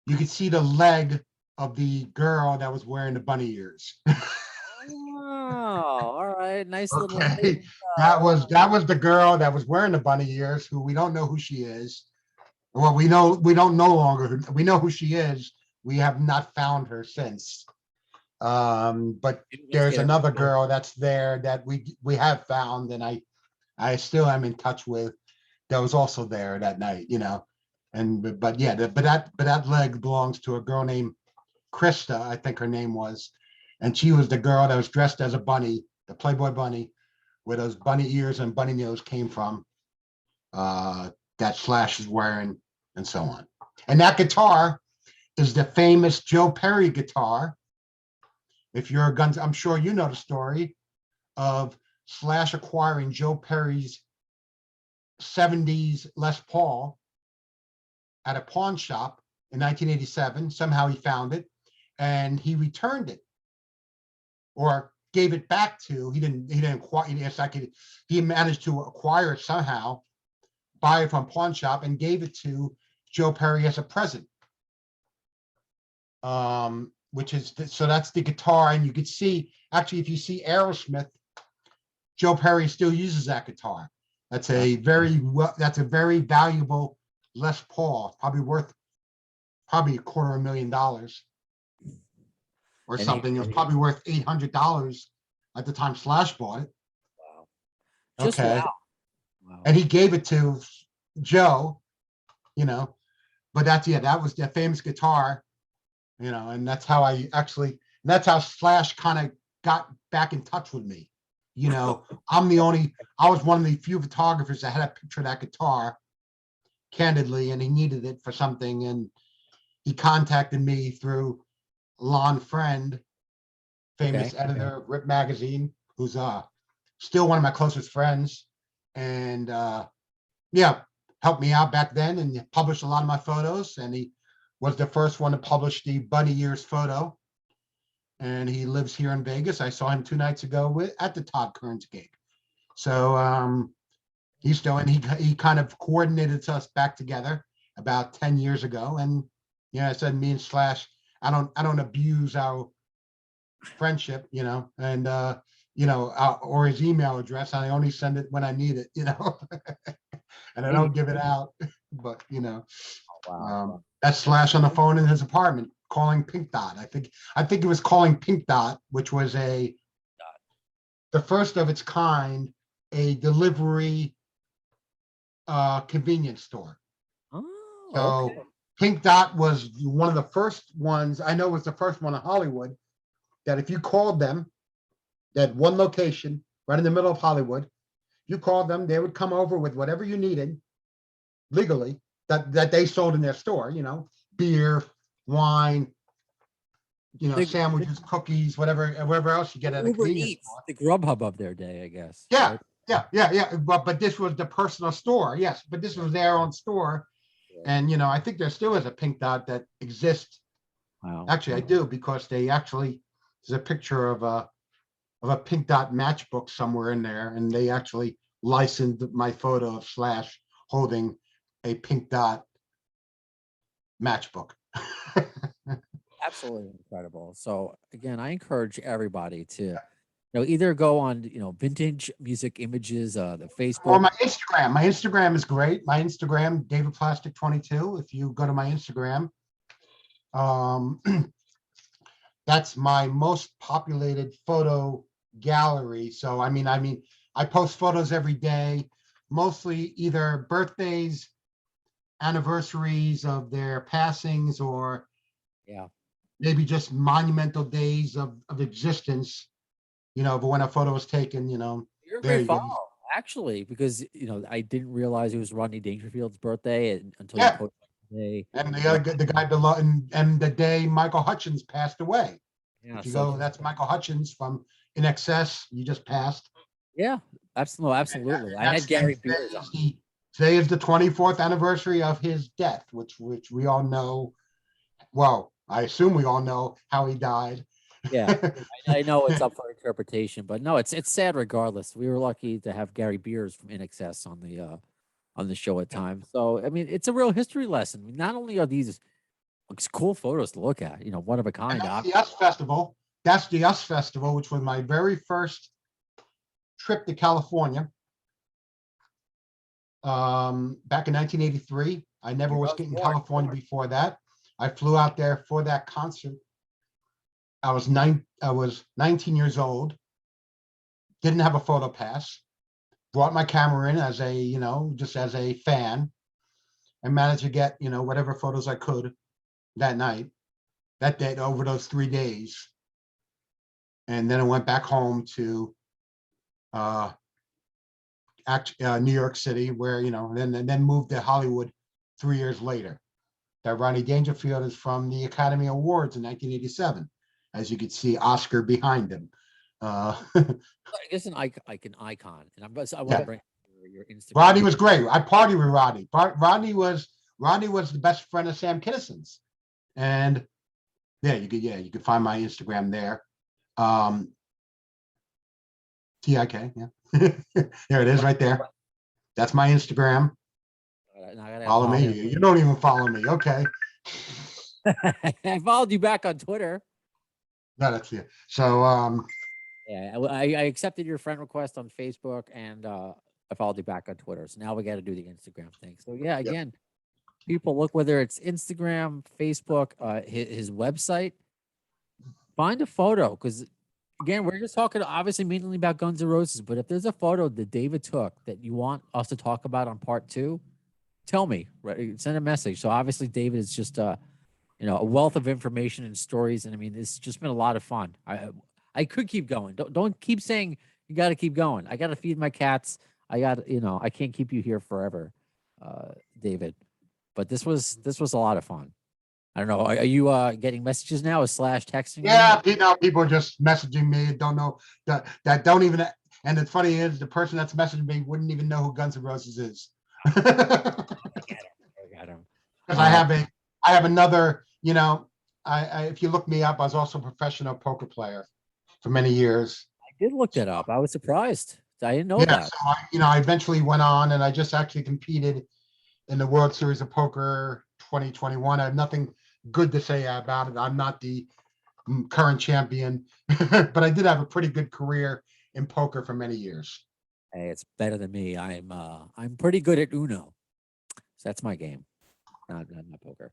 you can see the leg of the girl that was wearing the bunny ears. Oh, all right, nice little. Okay, that was the girl that was wearing the bunny ears, who we don't know who she is. Well, we don't no longer. We know who she is. We have not found her since. But there's another girl that's there that we have found, and I still am in touch with. That was also there that night, And but that leg belongs to a girl named Krista, I think her name was. And she was the girl that was dressed as a bunny, the Playboy bunny, where those bunny ears and bunny nose came from, that Slash is wearing, and so on. And that guitar is the famous Joe Perry guitar. If you're a Guns, I'm sure you know the story of Slash acquiring Joe Perry's 70s Les Paul at a pawn shop in 1987. Somehow he found it and he returned it, or gave it back to, he managed to acquire it somehow, buy it from pawn shop, and gave it to Joe Perry as a present. So that's the guitar. And you could see, actually, if you see Aerosmith, Joe Perry still uses that guitar. That's a very valuable Les Paul, probably worth $250,000. or And something. It was probably worth $800 at the time Slash bought it. wow. Just Okay. wow. Wow. And he gave it to Joe, but that was the famous guitar, and that's how that's how Slash kind of got back in touch with me. I was one of the few photographers that had a picture of that guitar, candidly, and he needed it for something. And he contacted me through Lon Friend, famous editor of Rip Magazine, who's still one of my closest friends. And helped me out back then and published a lot of my photos. And he was the first one to publish the Bunny Years photo. And he lives here in Vegas. I saw him 2 nights ago at the Todd Kearns gig. So he's still, and he kind of coordinated us back together about 10 years ago. And I said, me and Slash, I don't abuse our friendship, and or his email address. I only send it when I need it, and I don't give it out. But Wow. that's Slash on the phone in his apartment calling Pink Dot. I think he was calling Pink Dot, which was the first of its kind, a delivery convenience store. Oh, So okay. Pink Dot was one of the first ones. I know it was the first one in Hollywood that if you called them, that one location right in the middle of Hollywood, you called them, they would come over with whatever you needed legally that they sold in their store, beer, wine, sandwiches, cookies, whatever else you get at a Uber convenience Eats, store. the Grubhub of their day, I guess. Yeah, Right? yeah. But this was the personal store, yes. But this was their own store, and I think there still is a Pink Dot that exists. Wow. Actually, I do, because there's a picture of a Pink Dot matchbook somewhere in there, and they actually licensed my photo of Slash holding a Pink Dot matchbook. Absolutely incredible. So again, I encourage everybody to either go on vintage music images, the Or Facebook. my Instagram. My Instagram is great. My Instagram, David Plastik 22. If you go to my Instagram, that's my most populated photo gallery. So I post photos every day, mostly either birthdays, anniversaries of their passings, or Yeah. maybe just monumental days of existence, but when a photo was taken, You're a there great you go. follow, actually, because I didn't realize it was Rodney Dangerfield's birthday until you Yeah. posted today. And the guy below, and the day Michael Hutchins passed away. Yeah. If you So go, that's Michael Hutchins from In Excess. You just passed. yeah, absolutely. I had And Gary Beers on. today is the 24th anniversary of his death, which we all know. Well, I assume we all know how he died. Yeah, I know it's up for interpretation, but no, it's sad regardless. We were lucky to have Gary Beers from In Excess on the show at times. So I mean, it's a real history lesson. Not only are these cool photos to look at, one of a And kind. that's the US Festival. That's the US Festival, which was my very first trip to California. Back in 1983. I never was in California before that. I flew out there for that concert. I was 19 years old. Didn't have a photo pass. Brought my camera in as just as a fan, and managed to get, whatever photos I could that night, that day, over those 3 days. And then I went back home to New York City, where, then moved to Hollywood 3 years later. That Rodney Dangerfield is from the Academy Awards in 1987. As you can see, Oscar behind him. I guess an icon, and I want to bring your Instagram. Rodney was great. I partied with Rodney. Rodney was the best friend of Sam Kinison's, and you could find my Instagram there. TIK, yeah. There it is, right there. That's my Instagram. Follow me. You don't even follow me. Okay. I followed you back on Twitter. No, that's it. So yeah, I accepted your friend request on Facebook, and I followed you back on Twitter. So now we got to do the Instagram thing. So yeah, again, people look, whether it's Instagram, Facebook, his website, Find a photo, because again, we're just talking obviously mainly about Guns N' Roses, but if there's a photo that David took that you want us to talk about on part 2, tell me, right? Send a message. So obviously David is just a wealth of information and stories, and I mean, it's just been a lot of fun. I could keep going. Don't keep saying you got to keep going. I got to feed my cats. I got, I can't keep you here forever, David. But this was a lot of fun. I don't know. Are you getting messages now? Is Slash texting Yeah, you? people are just messaging me, don't know that don't even. And the funny is, the person that's messaging me wouldn't even know who Guns N' Roses is. I get him. I got him. Because Uh, I have another, if you look me up, I was also a professional poker player for many years. I did look that up. I was surprised. I didn't know Yeah, that. so I eventually went on and I just actually competed in the World Series of Poker 2021. I have nothing good to say about it. I'm not the current champion, but I did have a pretty good career in poker for many years. Hey, it's better than me. I'm pretty good at Uno. So that's my game. Not poker.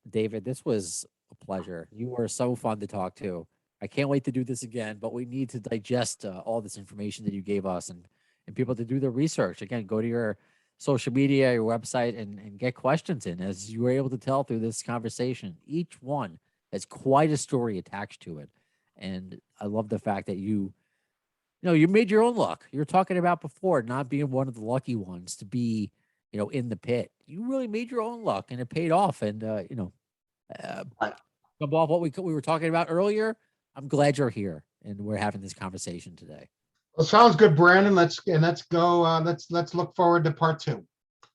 David, this was a pleasure. You were so fun to talk to. I can't wait to do this again, but we need to digest all this information that you gave us, and people to do their research. Again, go to your social media, your website, and get questions in. As you were able to tell through this conversation, each one has quite a story attached to it. And I love the fact that you made your own luck. You were talking about before not being one of the lucky ones to be, in the pit. You really made your own luck, and it paid off. And uh, Right. above what we were talking about earlier, I'm glad you're here and we're having this conversation today. Well, sounds good, Brandon. Let's go. Let's look forward to part 2.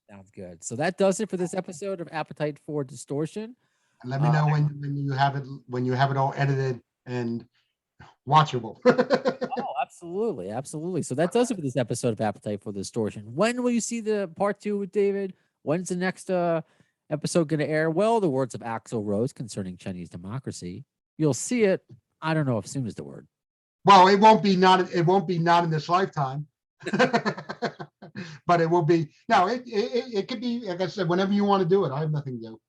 Sounds good. So that does it for this episode of Appetite for Distortion. And let me Uh, know when you have it all edited and watchable. oh, absolutely, absolutely. So that does it for this episode of Appetite for Distortion. When will you see the part 2 with David? When's the next episode going to air? Well, the words of Axl Rose concerning Chinese democracy. You'll see it. I don't know if soon is the word. Well, it won't be not in this lifetime. But it will be. No, it could be, like I said, whenever you want to do it. I have nothing to do.